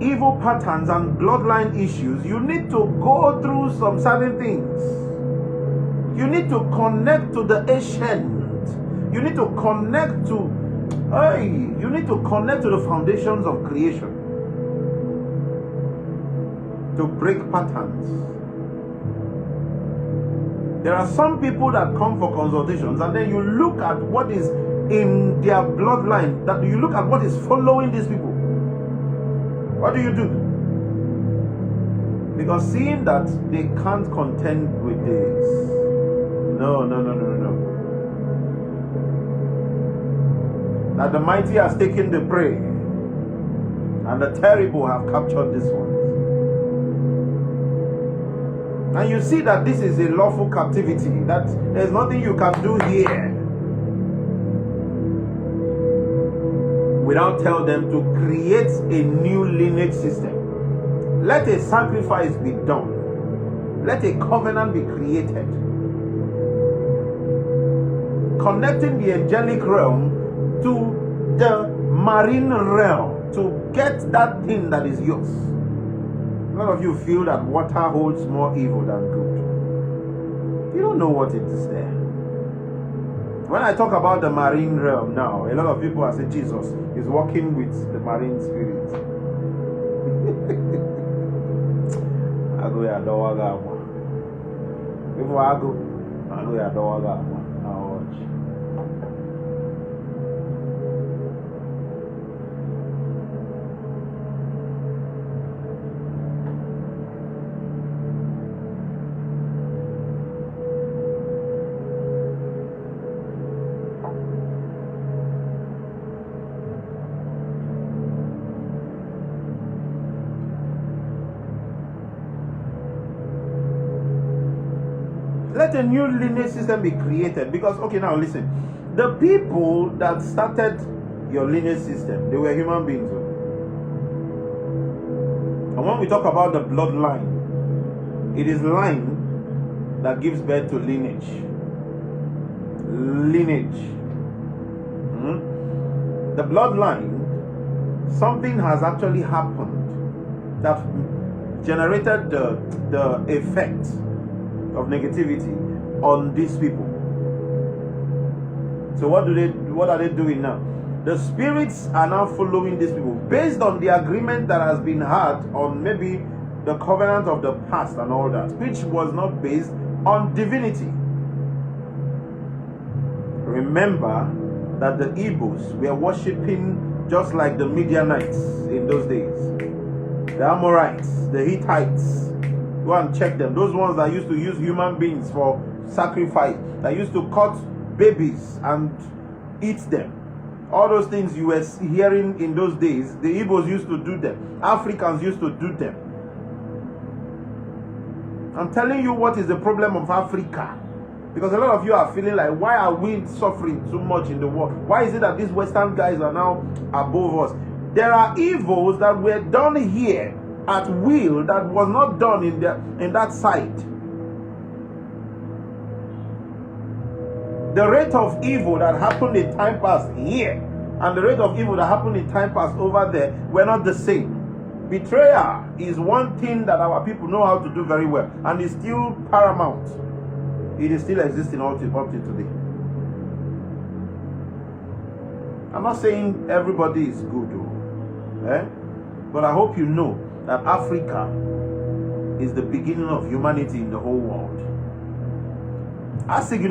evil patterns and bloodline issues, you need to go through some certain things. You need to connect to the ancient. You need to connect to the foundations of creation to break patterns. There are some people that come for consultations and then you look at what is in their bloodline, that you look at what is following these people. What do? Because seeing that they can't contend with this. No. That the mighty has taken the prey, and the terrible have captured this one. And you see that this is a lawful captivity, that there's nothing you can do here without tell them to create a new lineage system. Let a sacrifice be done. Let a covenant be created, connecting the angelic realm to the marine realm to get that thing that is yours. A lot of you feel that water holds more evil than good. You don't know what it is there. When I talk about the marine realm now, a lot of people are saying Jesus is working with the marine spirit. Let a new lineage system be created. Because, okay, now listen. The people that started your lineage system, they were human beings. And when we talk about the bloodline, it is line that gives birth to lineage. Lineage. The bloodline, something has actually happened that generated the effect of negativity on these people. So what are they doing now? The spirits are now following these people based on the agreement that has been had on maybe the covenant of the past and all that, which was not based on divinity. Remember that the Igbos were worshipping just like the Midianites in those days, the Amorites, the Hittites. Go and check them. Those ones that used to use human beings for sacrifice, that used to cut babies and eat them. All those things you were hearing in those days, the Igbos used to do them. Africans used to do them. I'm telling you what is the problem of Africa. Because a lot of you are feeling like, why are we suffering so much in the world? Why is it that these Western guys are now above us? There are evils that were done here at will that was not done in that side. The rate of evil that happened in time past here and the rate of evil that happened in time past over there were not the same. Betrayal is one thing that our people know how to do very well, and is still paramount. It is still existing up to today. I'm not saying everybody is good, but I hope you know that Africa is the beginning of humanity in the whole world. Africa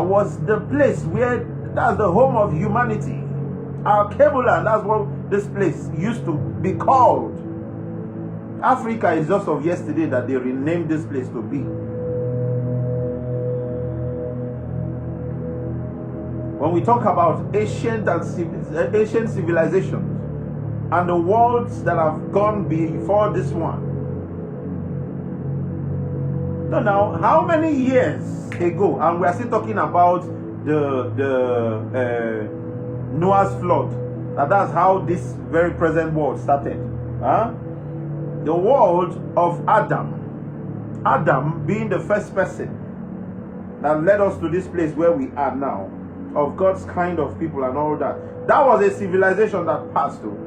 was the place where, that's the home of humanity. Our Kebulan, that's what this place used to be called. Africa is just of yesterday that they renamed this place to be. When we talk about ancient civilizations and the worlds that have gone before this one. So now, how many years ago, and we are still talking about the Noah's flood, that's how this very present world started. The world of Adam being the first person that led us to this place where we are now, of God's kind of people and all that. That was a civilization that passed through.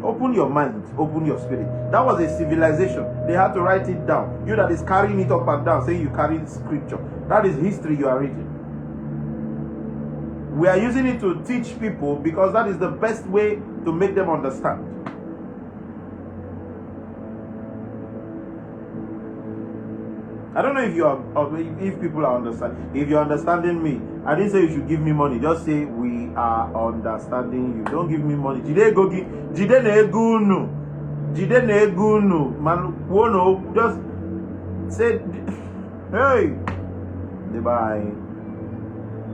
Open your mind, open your spirit. That was a civilization. They had to write it down. You that is carrying it up and down, saying you carry scripture. That is history you are reading. We are using it to teach people because that is the best way to make them understand. I don't know if you are, or if people are understanding. If you're understanding me, I didn't say you should give me money. Just say we are understanding you. Don't give me money. Jide na egunu. Man, wono. Just say, hey, bye.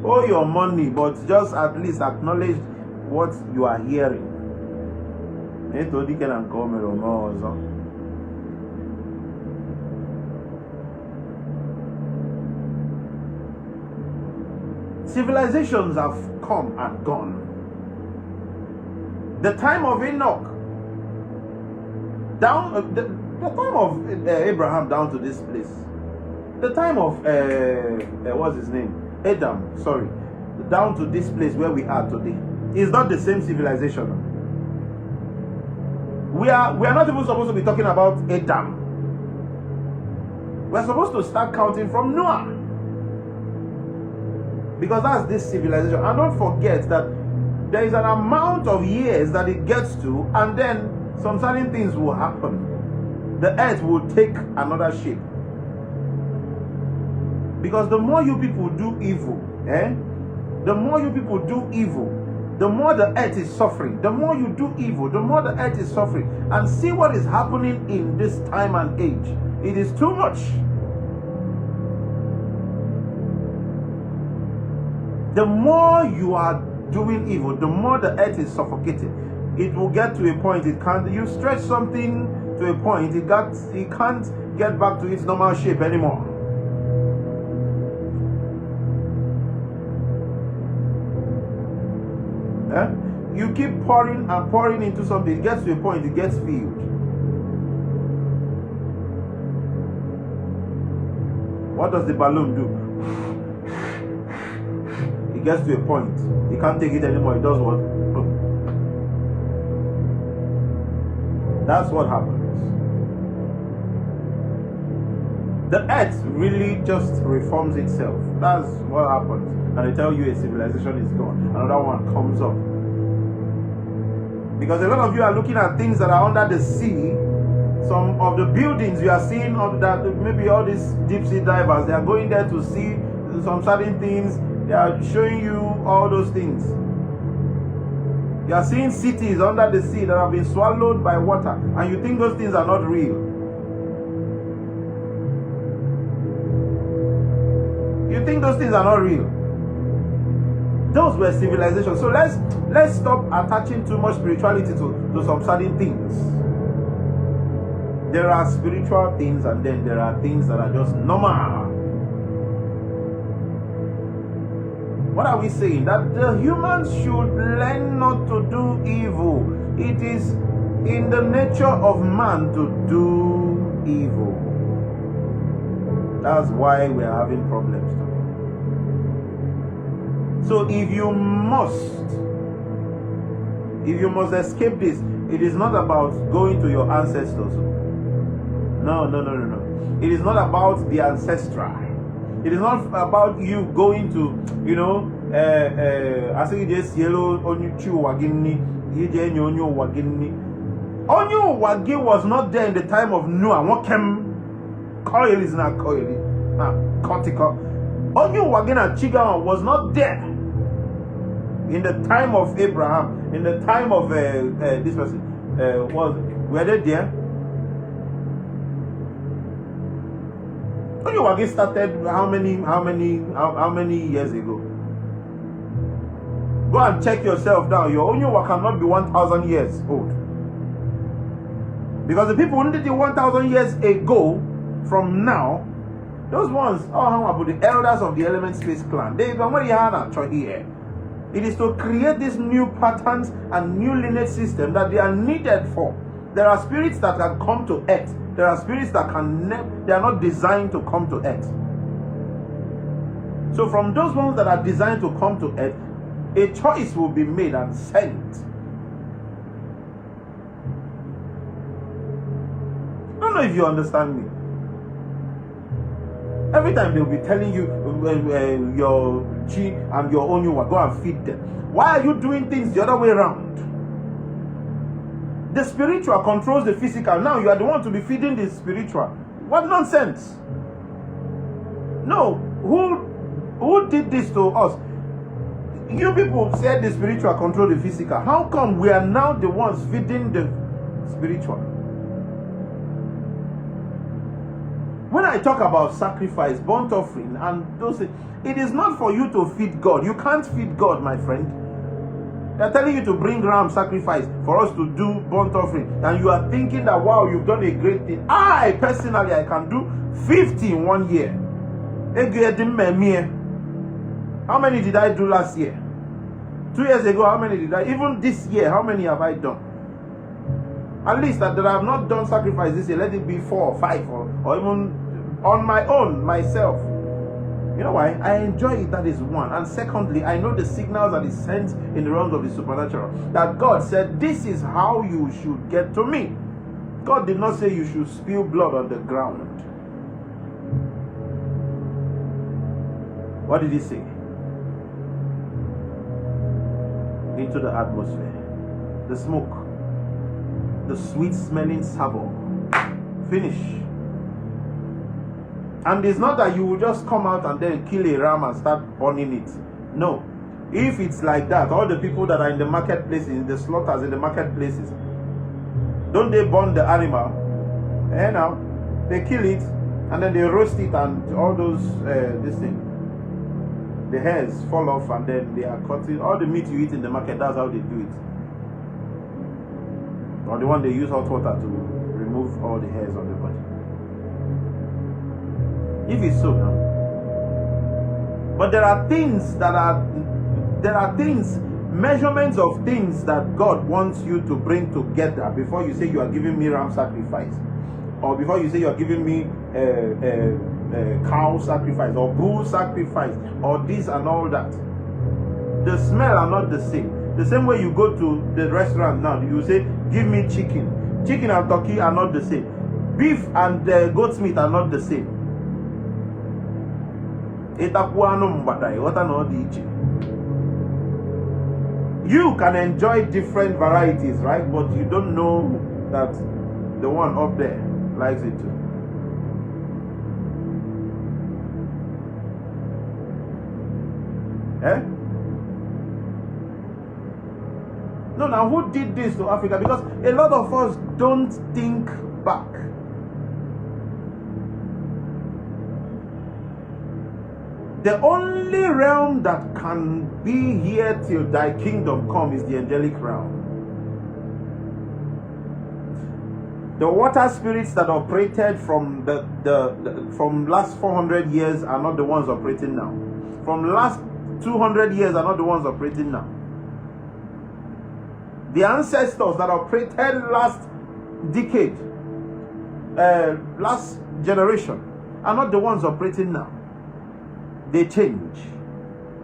Owe your money, but just at least acknowledge what you are hearing. Civilizations have come and gone. The time of Enoch, down the time of Abraham down to this place. The time of what's his name? Adam, sorry, down to this place where we are today. Is not the same civilization. We are not even supposed to be talking about Adam. We're supposed to start counting from Noah. Because that's this civilization. And don't forget that there is an amount of years that it gets to, and then some certain things will happen. The earth will take another shape. Because the more you people do evil, the more you people do evil, the more the earth is suffering. The more you do evil, the more the earth is suffering. And see what is happening in this time and age. It is too much. The more you are doing evil, the more the earth is suffocated. It will get to a point, you stretch something to a point, it can't get back to its normal shape anymore. You keep pouring and pouring into something, it gets to a point, it gets filled. What does the balloon do? It gets to a point, it can't take it anymore, it does what? That's what happens. The earth really just reforms itself. That's what happens. And they tell you a civilization is gone, another one comes up. Because a lot of you are looking at things that are under the sea. Some of the buildings you are seeing, that maybe all these deep sea divers, they are going there to see some certain things. They are showing you all those things. You are seeing cities under the sea that have been swallowed by water, and you think those things are not real. You think those things are not real. Those were civilizations. So let's stop attaching too much spirituality to some certain things. There are spiritual things, and then there are things that are just normal. What are we saying? That the humans should learn not to do evil. It is in the nature of man to do evil. That's why we are having problems today. So if you must escape this, it is not about going to your ancestors. No. It is not about the ancestral. It is not about you going to, I say this yellow onyu wagini, onyu wagi was not there in the time of Noah. What came? Coil is not coil. Cortical. Onyu wagina chiga was not there in the time of Abraham. In the time of this person, were they there? Onyu wagi started how many years ago? Go and check yourself down. Your Onyu cannot be 1,000 years old. Because the people who did it 1,000 years ago from now, those ones, how about the elders of the Element Space Clan? They don't here. It is to create these new patterns and new lineage system that they are needed for. There are spirits that can come to earth. There are spirits that they are not designed to come to earth. So from those ones that are designed to come to earth, a choice will be made and sent. I don't know if you understand me. Every time they'll be telling you your chi and your Onyu, go and feed them. Why are you doing things the other way around? The spiritual controls the physical. Now you are the one to be feeding the spiritual. What nonsense! No, who did this to us? You people said the spiritual control the physical. How come we are now the ones feeding the spiritual? When I talk about sacrifice, burnt offering, and those things, it is not for you to feed God. You can't feed God, my friend. They're telling you to bring ram sacrifice for us to do burnt offering, and you are thinking that, wow, you've done a great thing. I personally, I can do 50 in 1 year. How many did I do last year? 2 years ago, how many did I? Even this year, how many have I done? At least that I have not done sacrifice this year, let it be 4 or 5 or even on my own, myself. You know why? I enjoy it, that is one. And secondly, I know the signals that is sent in the realms of the supernatural. That God said, this is how you should get to me. God did not say you should spill blood on the ground. What did he say? Into the atmosphere. The smoke. The sweet smelling savour. Finish. And it's not that you will just come out and then kill a ram and start burning it. No. If it's like that, all the people that are in the marketplaces, in the slaughters, in the marketplaces, don't they burn the animal? Now, they kill it and then they roast it and all those, this thing, the hairs fall off and then they are cutting. All the meat you eat in the market, that's how they do it. Or the one they use hot water to remove all the hairs on the body. If it's so now. But there are things, measurements of things that God wants you to bring together before you say you are giving me ram sacrifice, or before you say you are giving me cow sacrifice or bull sacrifice or this and all that. The smell are not the same. The same way you go to the restaurant now, you say, give me chicken. Chicken and turkey are not the same. Beef and goat's meat are not the same. You can enjoy different varieties, right? But you don't know that the one up there likes it too. No, now who did this to Africa? Because a lot of us don't think back. The only realm that can be here till thy kingdom come is the angelic realm. The water spirits that operated from from last 400 years are not the ones operating now. From last 200 years are not the ones operating now. The ancestors that operated last decade, last generation, are not the ones operating now. They change.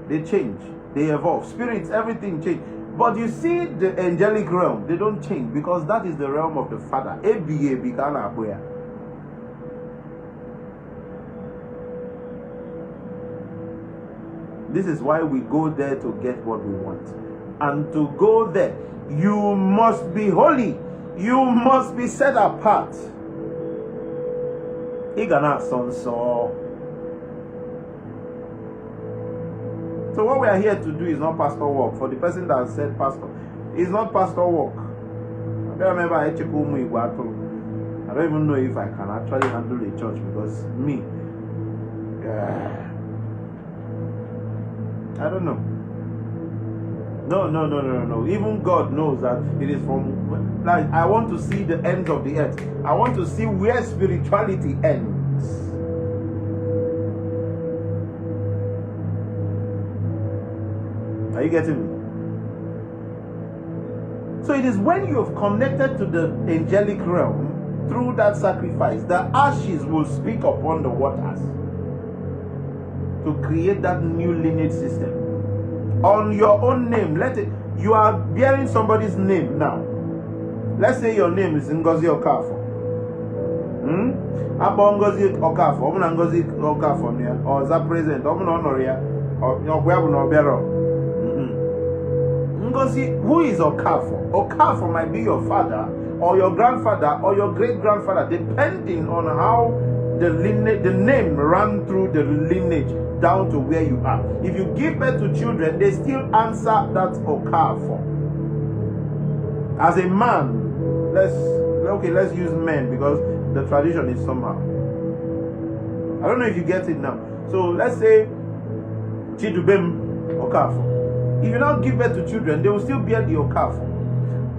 They change. They evolve. Spirits, everything change. But you see the angelic realm, they don't change because that is the realm of the Father. This is why we go there to get what we want. And to go there, you must be holy. You must be set apart. So what we are here to do is not pastor work. For the person that said pastor, it's not pastor work. I don't remember I don't even know if I can actually handle a church because me, I don't know. No. Even God knows that it is from, like, I want to see the ends of the earth. I want to see where spirituality ends. Are you getting me? So it is when you have connected to the angelic realm through that sacrifice, the ashes will speak upon the waters to create that new lineage system. On your own name, you are bearing somebody's name now. Let's say your name is Ngozi Okafor. Ngozi Okafor, Ngozi Okafor, or is that present? Or where will not be? Ngozi, who is Okafor? Okafor might be your father or your grandfather or your great-grandfather, depending on how the lineage, the name ran through the lineage down to where you are. If you give birth to children, they still answer that Okafor. As a man, let's use men because the tradition is somehow. I don't know if you get it now. So let's say Chidubem Okafor. If you now give birth to children, they will still bear the Okafor.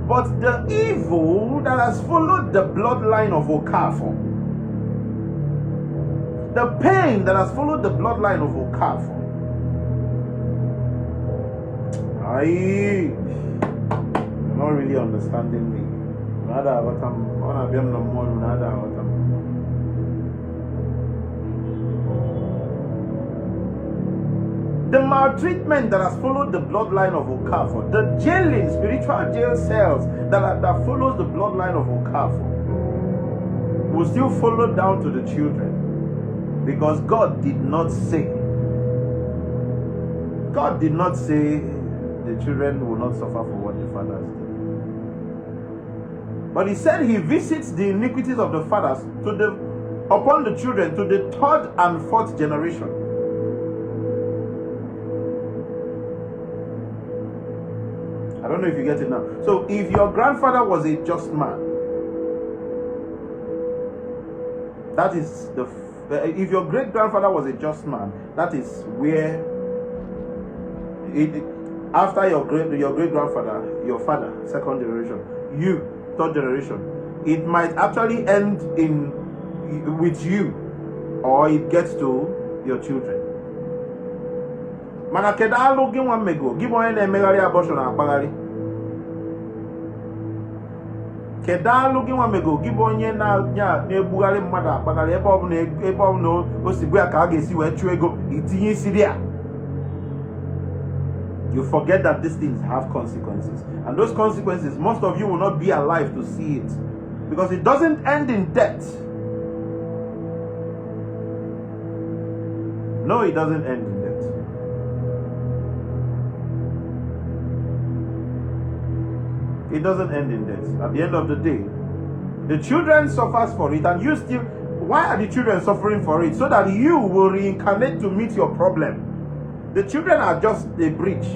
But the evil that has followed the bloodline of Okafor, the pain that has followed the bloodline of Okafor, you're not really understanding me. The maltreatment that has followed the bloodline of Okafor, the jailing, spiritual jail cells that follows the bloodline of Okafor, will still follow down to the children, because God did not say the children will not suffer for what the fathers did. But he said he visits the iniquities of the fathers upon the children to the third and fourth generation. I don't know if you get it now. So if your grandfather was a just man, that is if your great grandfather was a just man, that is where after your great grandfather, your father, second generation, you, third generation, it might actually end with you, or it gets to your children. Manakeda looking one mego, give one a megari abortion and bagari. Keda looking one mego, give one na nebugari mother, bagari, ebo no, Osibua Kagesi, where Chuego, Iti Sidia. You forget that these things have consequences. And those consequences, most of you will not be alive to see it. Because it doesn't end in death. No, it doesn't end in death. It doesn't end in death. At the end of the day, the children suffers for it, and you still. Why are the children suffering for it? So that you will reincarnate to meet your problem. The children are just a bridge,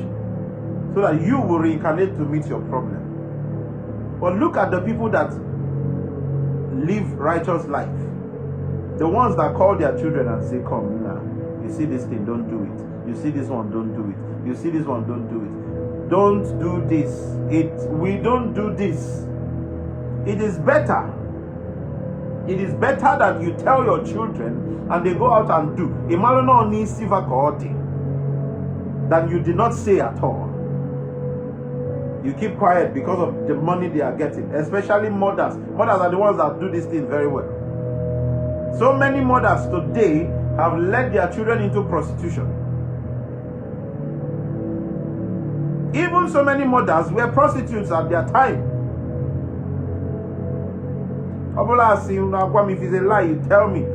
so that you will reincarnate to meet your problem. But look at the people that live righteous life. The ones that call their children and say, come now, you see this thing, don't do it. You see this one, don't do it. You see this one, don't do it. Don't do this. We don't do this. It is better. It is better that you tell your children and they go out and do. Imalono ni siva kooti. Than you did not say at all. You keep quiet because of the money they are getting, especially mothers. Mothers are the ones that do this thing very well. So many mothers today have led their children into prostitution. Even so many mothers were prostitutes at their time. If it's a lie, you tell me.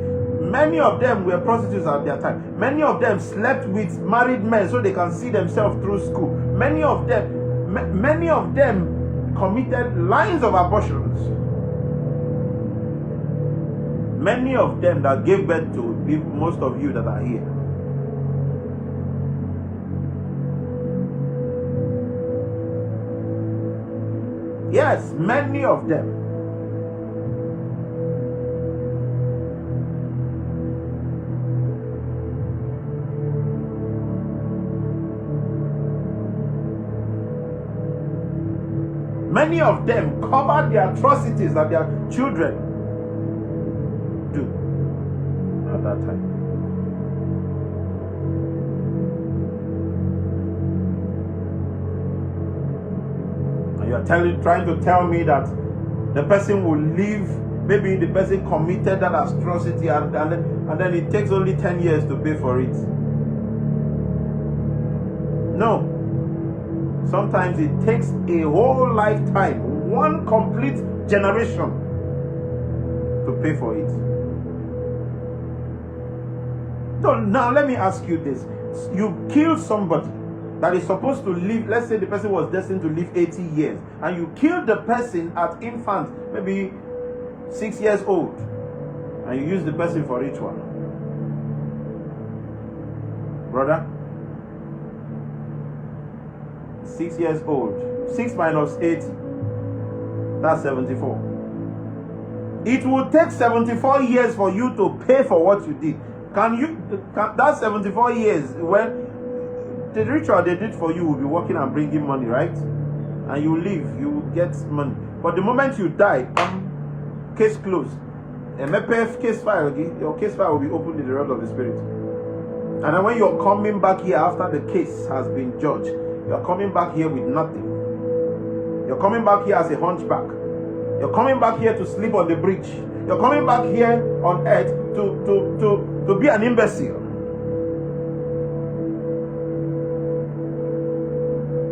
Many of them were prostitutes at their time. Many of them slept with married men so they can see themselves through school. Many of them committed lines of abortions. Many of them that gave birth to most of you that are here. Yes, many of them. Many of them covered the atrocities that their children do at that time. And you are trying to tell me that the person will live, maybe the person committed that atrocity and then it takes only 10 years to pay for it. No. Sometimes it takes a whole lifetime, one complete generation to pay for it. So now let me ask you this. You kill somebody that is supposed to live, let's say the person was destined to live 80 years, and you kill the person at infant, maybe 6 years old, and you use the person for ritual. Brother, 6 years old, 6 minus 80, that's 74. It will take 74 years for you to pay for what you did. That's 74 years when the ritual they did for you will be working and bringing money, right? And you live, you will get money. But the moment you die, case closed. MPF case file, your case file will be opened in the realm of the spirit. And then when you're coming back here after the case has been judged, you're coming back here with nothing. You're coming back here as a hunchback. You're coming back here to sleep on the bridge. You're coming back here on earth to be an imbecile.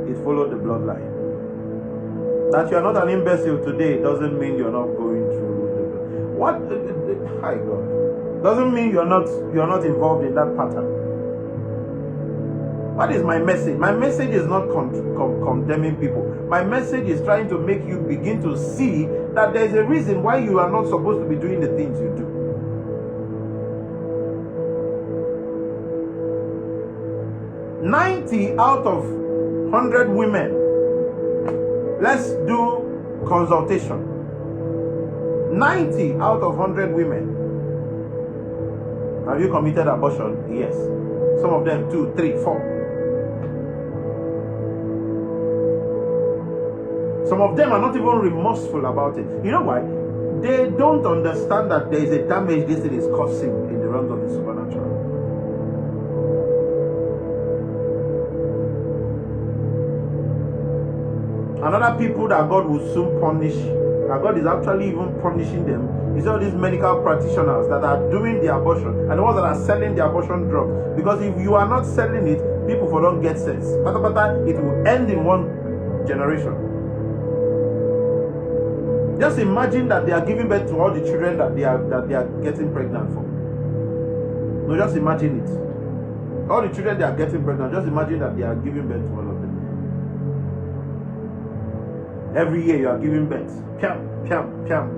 It followed the bloodline. That you're not an imbecile today doesn't mean you're not going through the what? Hi God. Doesn't mean you're not involved in that pattern. What is my message? My message is not condemning people. My message is trying to make you begin to see that there is a reason why you are not supposed to be doing the things you do. "90 out of 100 women," let's do consultation. 90 out of 100 women. Have you committed abortion? Yes. Some of them 2, 3, 4. Some of them are not even remorseful about it. You know why? They don't understand that there is a damage this thing is causing in the realms of the supernatural. Another people that God will soon punish, that God is actually even punishing them, is all these medical practitioners that are doing the abortion and the ones that are selling the abortion drugs. Because if you are not selling it, people for don't get sense. It will end in one generation. Just imagine that they are giving birth to all the children that they are getting pregnant for. No, just imagine it. All the children they are getting pregnant, just imagine that they are giving birth to all of them. Every year you are giving birth. Piam, piam, piam.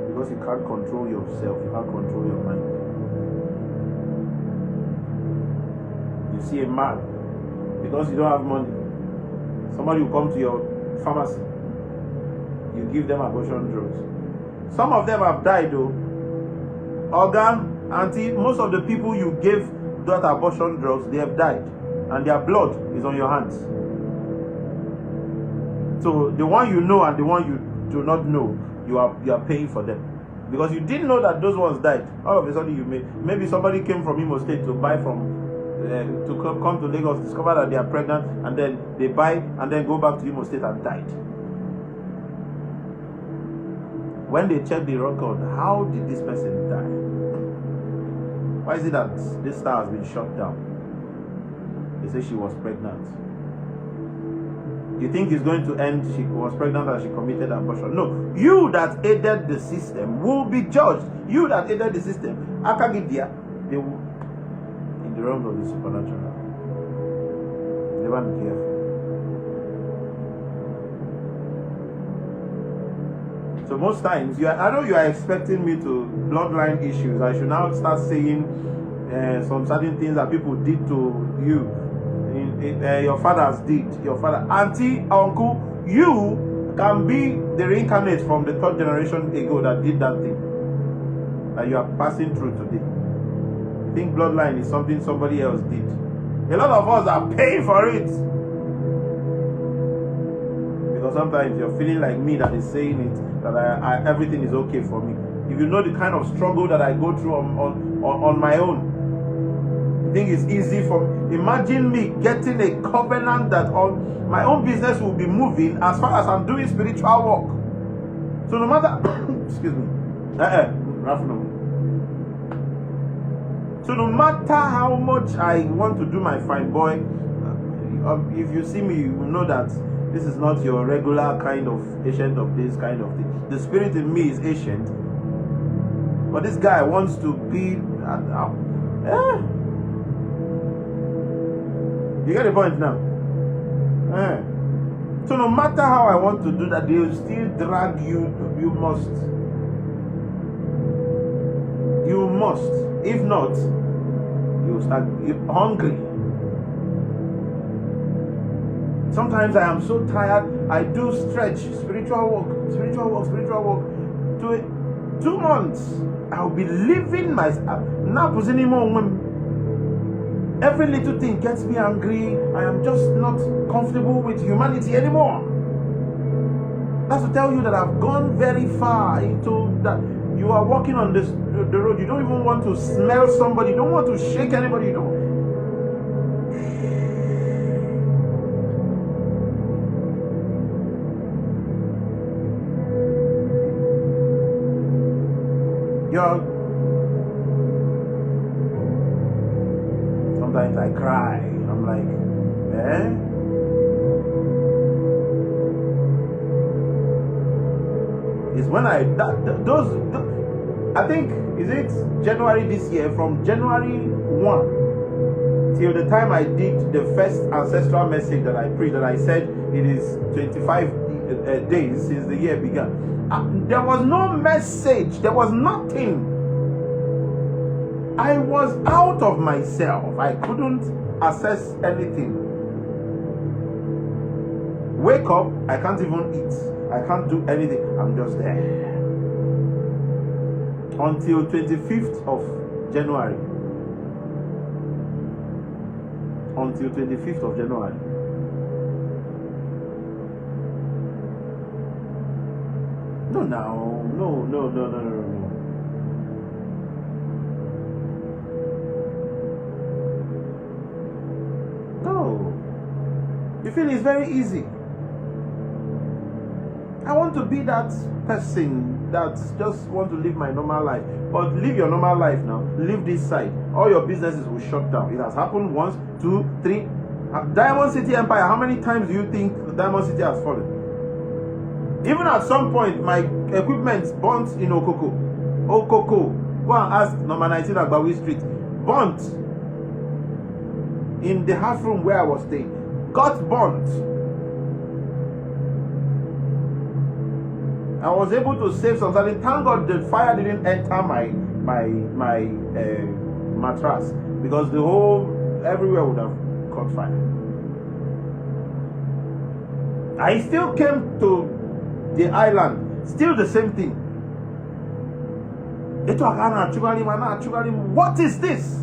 Because you can't control yourself, you can't control your mind. You see a man, because you don't have money, somebody will come to your pharmacy, you give them abortion drugs. Some of them have died though. Organ, auntie, most of the people you gave that abortion drugs, they have died, and their blood is on your hands. So the one you know and the one you do not know, you are paying for them, because you didn't know that those ones died. All of a sudden you maybe somebody came from Imo State to buy from to come to Lagos, discover that they are pregnant, and then they buy and then go back to Imo State and died. When they check the record, how did this person die? Why is it that this star has been shut down? They say she was pregnant. You think it's going to end? She was pregnant and she committed abortion. No, you that aided the system will be judged. You that aided the system, Akagidia, they will in the realms of the supernatural. Never be careful. So most times, I know you are expecting me to bloodline issues. I should now start saying some certain things that people did to you. Your fathers did, your father, auntie, uncle, you can be the reincarnate from the 3rd generation ago that did that thing that you are passing through today. I think bloodline is something somebody else did. A lot of us are paying for it, because sometimes you're feeling like me that is saying it, that everything is okay for me. If you know the kind of struggle that I go through on my own, I think it's easy for me. Imagine me getting a covenant that on my own business will be moving as far as I'm doing spiritual work. So no matter excuse me. So no matter how much I want to do my fine boy, if you see me, you will know that this is not your regular kind of ancient of this kind of thing. The spirit in me is ancient, but this guy wants to be you get the point now? So no matter how I want to do that, they will still drag you. You must. You must. If not, you start hungry. Sometimes I am so tired, I do stretch, spiritual walk. 2 months, I'll be living myself. Every little thing gets me angry. I am just not comfortable with humanity anymore. That's to tell you that I've gone very far into that. You are walking on the road. You don't even want to smell somebody. You don't want to shake anybody. You don't. Sometimes I cry. I'm like, It's when I think, is it January this year? From January 1 till the time I did the first ancestral message that I preached, that I said it is 25 days since the year began. There was no message. There was nothing. I was out of myself. I couldn't assess anything. Wake up, I can't even eat. I can't do anything. I'm just there. Until 25th of January. Until 25th of January. No. No. You feel it's very easy. I want to be that person that just want to live my normal life. But live your normal life now. Live this side. All your businesses will shut down. It has happened once, 2, 3. Diamond City Empire, how many times do you think Diamond City has fallen? Even at some point, my equipment burnt in Okoko. Go and ask number 19 Agbawi Street. Burnt in the half room where I was staying. Got burnt. I was able to save something. Thank God the fire didn't enter my mattress, because the whole everywhere would have caught fire. I still came to the island, still the same thing. What is this?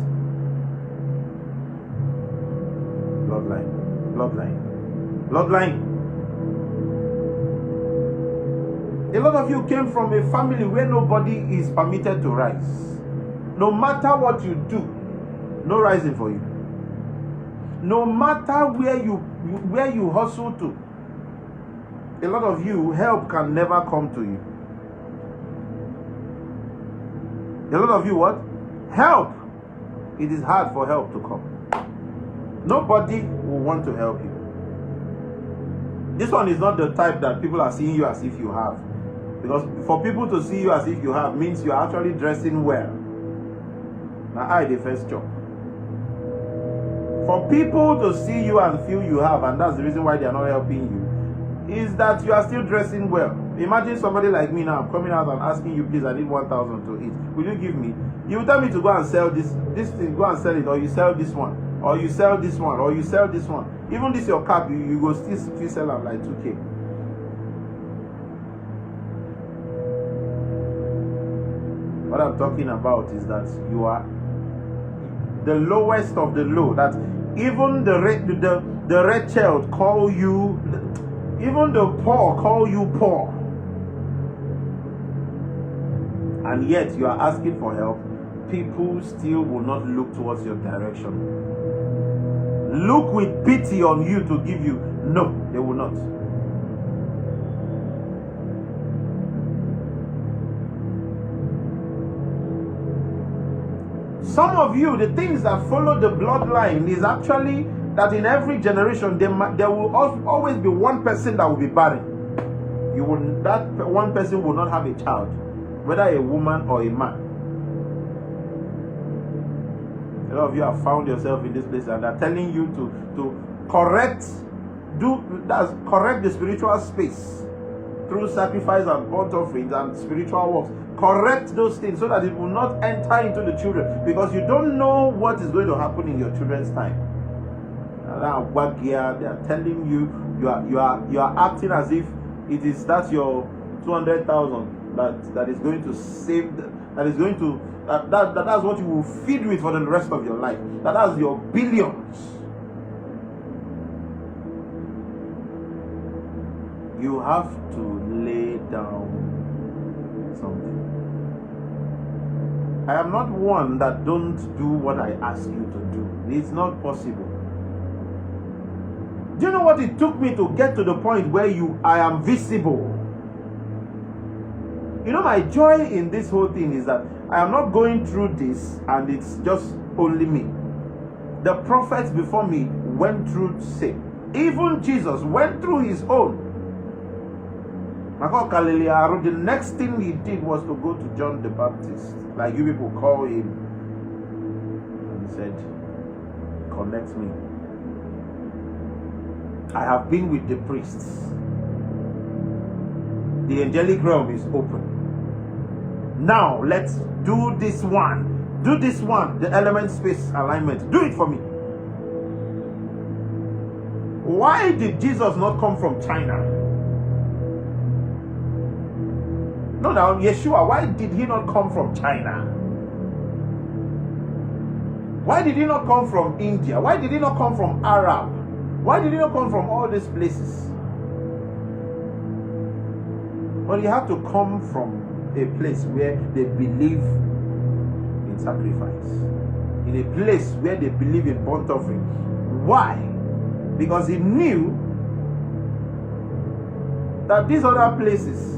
Bloodline. A lot of you came from a family where nobody is permitted to rise. No matter what you do, no rising for you. No matter where you hustle to, a lot of you, help can never come to you. A lot of you, what? Help. It is hard for help to come. Nobody will want to help you. This one is not the type that people are seeing you as if you have. Because for people to see you as if you have means you are actually dressing well. Now I the first job. For people to see you and feel you have, and that's the reason why they are not helping you, is that you are still dressing well. Imagine somebody like me now coming out and asking you, please, I need 1,000 to eat. Will you give me? You will tell me to go and sell this thing, go and sell it, or you sell this one, or you sell this one, or you sell this one. Even this your cap, you go still sell them like 2K. What I'm talking about is that you are the lowest of the low. That even the Rachel call you, even the poor call you poor, and yet you are asking for help. People still will not look towards your direction. Look with pity on you to give you. No, they will not. Some of you, the things that follow the bloodline is actually that in every generation there will always be one person that will be barren. That one person will not have a child, whether a woman or a man. A lot of you have found yourself in this place and they're telling you to correct the spiritual space. through sacrifice and burnt offerings and spiritual works. Correct those things so that it will not enter into the children, because you don't know what is going to happen in your children's time. They are telling you you are acting as if that's your 200,000 that is going to save that's what you will feed with for the rest of your life. That's your billions. You have to lay down something. I am not one that don't do what I ask you to do. It's not possible. Do you know what it took me to get to the point where I am visible? You know, my joy in this whole thing is that I am not going through this and it's just only me. The prophets before me went through same. Even Jesus went through his own. The next thing he did was to go to John the Baptist, like you people call him, and he said, connect me. I have been with the priests. The angelic realm is open. Now let's do this one. Do this one, the element space alignment. Do it for me. Why did Jesus not come from China? No, now Yeshua, why did he not come from China? Why did he not come from India? Why did he not come from Arab? Why did he not come from all these places? Well, he had to come from a place where they believe in sacrifice, in a place where they believe in burnt offering. Why? Because he knew that these other places,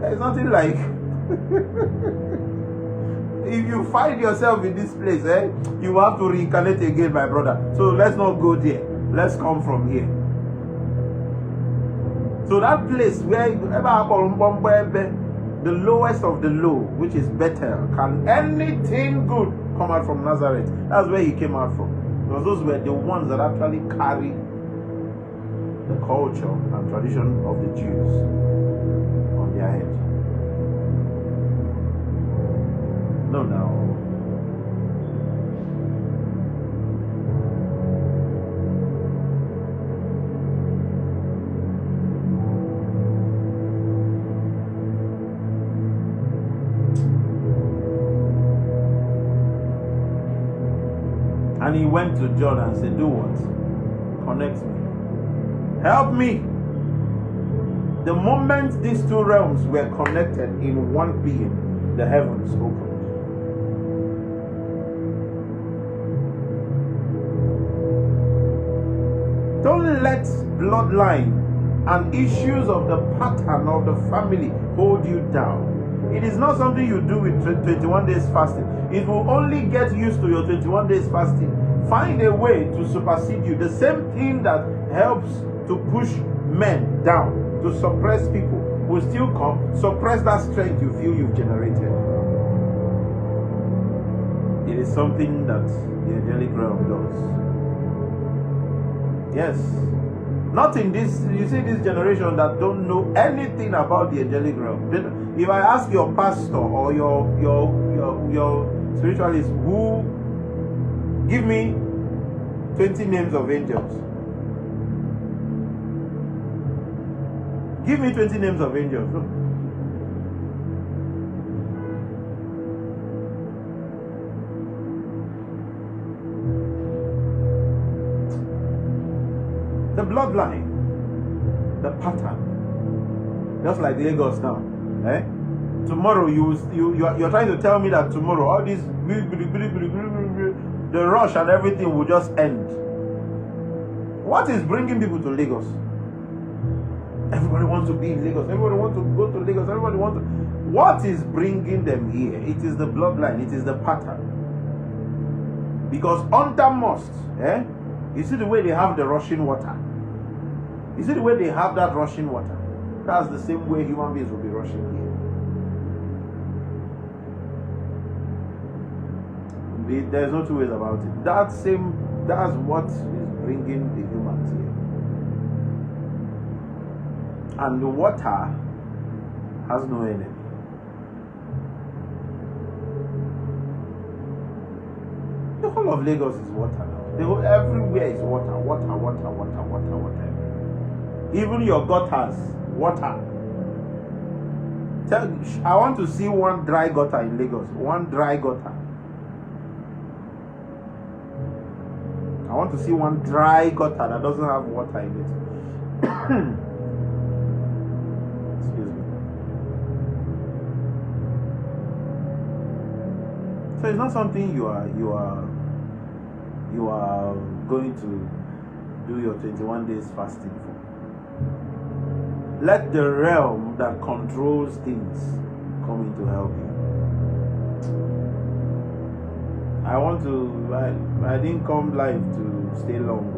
there's nothing like if you find yourself in this place, you have to reincarnate again, my brother. So let's not go there. Let's come from here. So that place where the lowest of the low, which is Bethel, can anything good come out from Nazareth? That's where he came out from. Because those were the ones that actually carry the culture and tradition of the Jews on their head. No, now. And he went to John and said, do what? Connect me. Help me. The moment these two realms were connected in one being, the heavens opened. Don't let bloodline and issues of the pattern of the family hold you down. It is not something you do with 21 days fasting. It will only get used to your 21 days fasting. Find a way to supersede you. The same thing that helps to push men down, to suppress people, will still come, suppress that strength you feel you've generated. It is something that the angelic realm does. Yes. Not in this, you see this generation that don't know anything about the angelic realm. If I ask your pastor or your spiritualist, who give me 20 names of angels. Give me 20 names of angels. Look. The bloodline, the pattern, just like Lagos now. Tomorrow you're trying to tell me that tomorrow all this the rush and everything will just end. What is bringing people to Lagos? Everybody wants to be in Lagos. Everybody wants to go to Lagos. Everybody wants to. What is bringing them here? It is the bloodline. It is the pattern. Because under must, you see the way they have the rushing water. You see the way they have that rushing water. That's the same way human beings will be rushing here. There's no two ways about it. That's what is bringing the humans here. And the water has no enemy. The whole of Lagos is water now. Everywhere is water. Even your gutters, water. I want to see one dry gutter in Lagos. One dry gutter. I want to see one dry gutter that doesn't have water in it. Excuse me. So it's not something you are going to do your 21 days fasting for. Let the realm that controls things come in to help you. I didn't come live to stay long.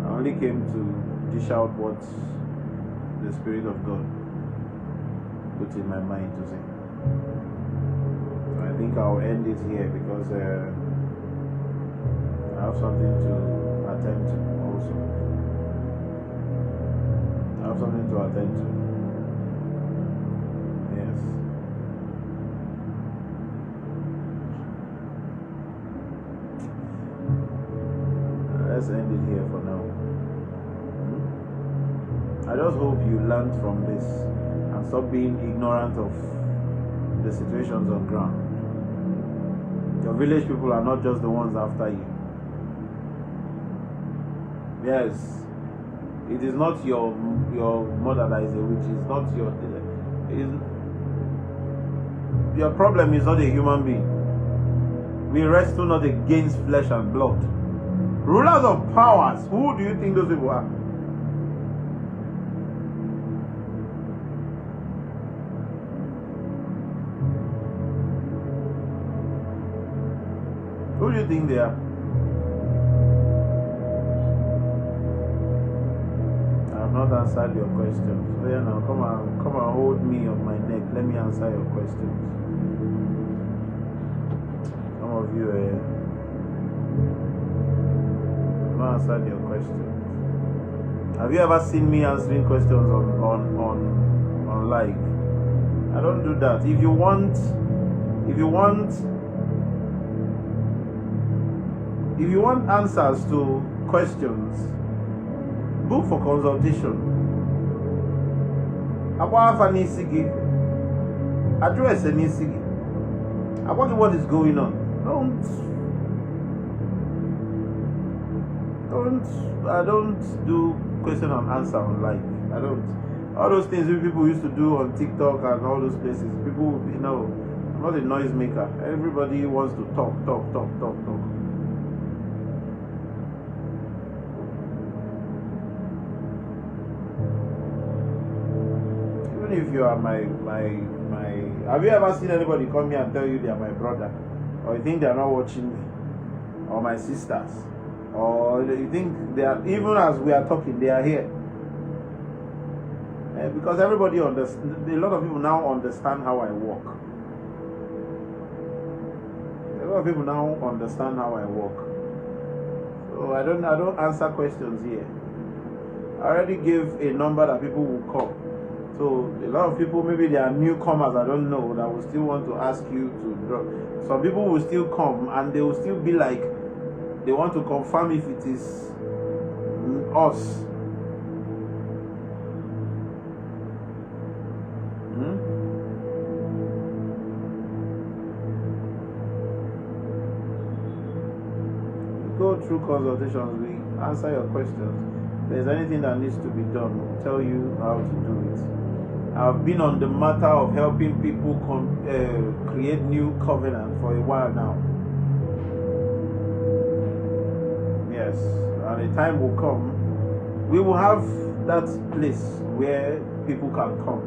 I only came to dish out what the Spirit of God put in my mind to say. So I think I'll end it here because I have something to attend to also. I have something to attend to. Yes. Let's end it here for now. I just hope you learned from this and stop being ignorant of the situations on ground. Your village people are not just the ones after you. Yes, it is not your mother that is a witch. It's not your problem is not a human being. We wrestle not against flesh and blood. Rulers of powers. Who do you think those people are? Who do you think they are? Not answered your questions. So yeah, now come and hold me on my neck. Let me answer your questions. Some of you not answered your questions. Have you ever seen me answering questions on live? I don't do that. If you want answers to questions, book for consultation. About address any sigi. About what is going on. I don't do question and answer on live. I don't. All those things people used to do on TikTok and all those places. People, I'm not a noisemaker. Everybody wants to talk. If you are my have you ever seen anybody come here and tell you they are my brother, or you think they are not watching me, or my sisters, or you think they are, even as we are talking, they are here? Because everybody understands. A lot of people now understand how I walk. A lot of people now understand how I walk. So I don't answer questions here. I already gave a number that people will call. So a lot of people, maybe they are newcomers, I don't know, that will still want to ask you to drop. Some people will still come and they will still be like, they want to confirm if it is us. We go through consultations, we answer your questions. If there's anything that needs to be done, we'll tell you how to do it. I've been on the matter of helping people create new covenant for a while now. Yes, and a time will come, we will have that place where people can come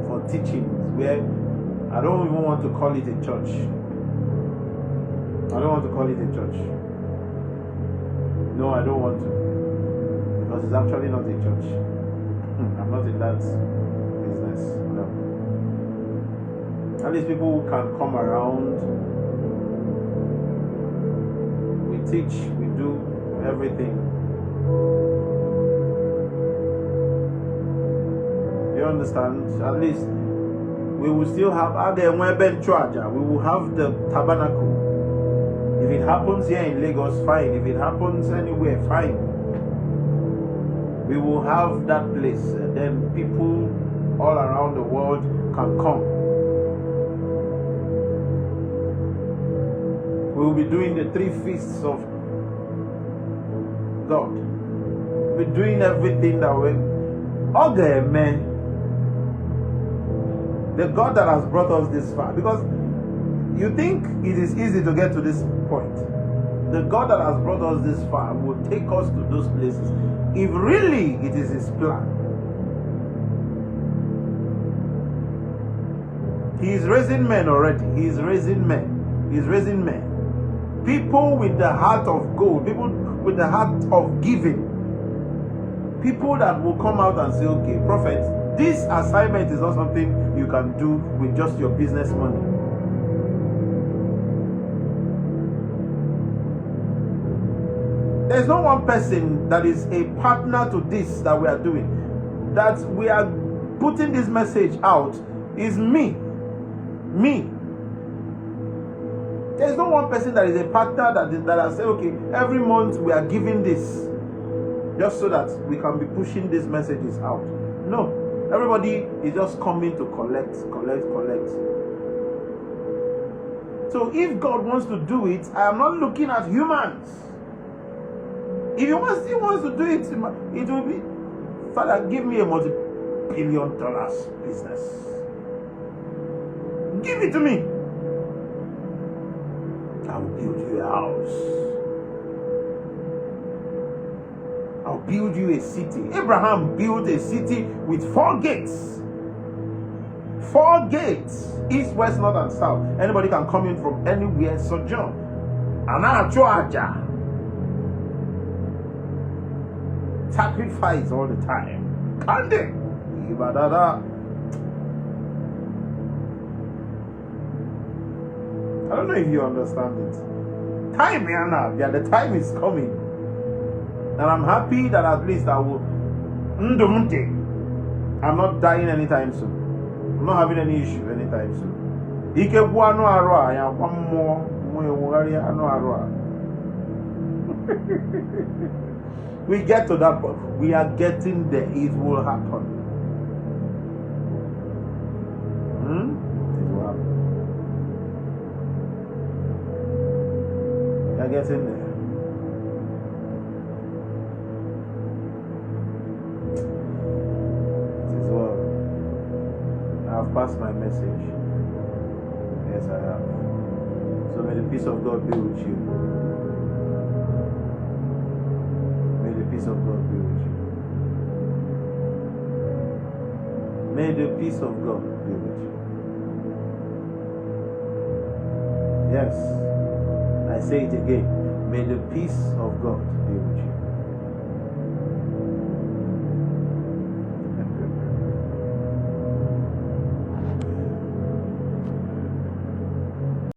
for teachings, where I don't even want to call it a church. I don't want to call it a church. No, I don't want to. Because it's actually not a church. I'm not in that business. No. At least people who can come around. We teach, we do everything. You understand? At least we will still have we will have the tabernacle. If it happens here in Lagos, fine. If it happens anywhere, fine. We will have that place, and then people all around the world can come. We will be doing the 3 feasts of God. We're doing everything that we. Okay, man. The God that has brought us this far, because you think it is easy to get to this point. The God that has brought us this far will take us to those places if really it is His plan. He is raising men already. He is raising men. He is raising men. People with the heart of gold. People with the heart of giving. People that will come out and say, okay, prophet, this assignment is not something you can do with just your business money. There's no one person that is a partner to this that we are doing. That we are putting this message out is me. Me. There's no one person that is a partner that has said, okay, every month we are giving this just so that we can be pushing these messages out. No. Everybody is just coming to collect. So if God wants to do it, I am not looking at humans. If He wants to do it, it will be, Father, give me a multi-billion dollars business. Give it to me. I will build you a house. I'll build you a city. Abraham built a city with 4 gates. 4 gates. East, west, north, and south. Anybody can come in from anywhere. Sojourn. Anachoaja. Sacrifice all the time. Kande. Ibadada. I don't know if you understand it. Time, yeah, the time is coming. And I'm happy that at least I will. I'm not dying anytime soon. I'm not having any issue anytime soon. We get to that point. We are getting there. It will happen. It will happen. We are getting there. I've passed my message. Yes, I have. So may the peace of God be with you. May the peace of God be with you. May the peace of God be with you. Yes, I say it again. May the peace of God be with you.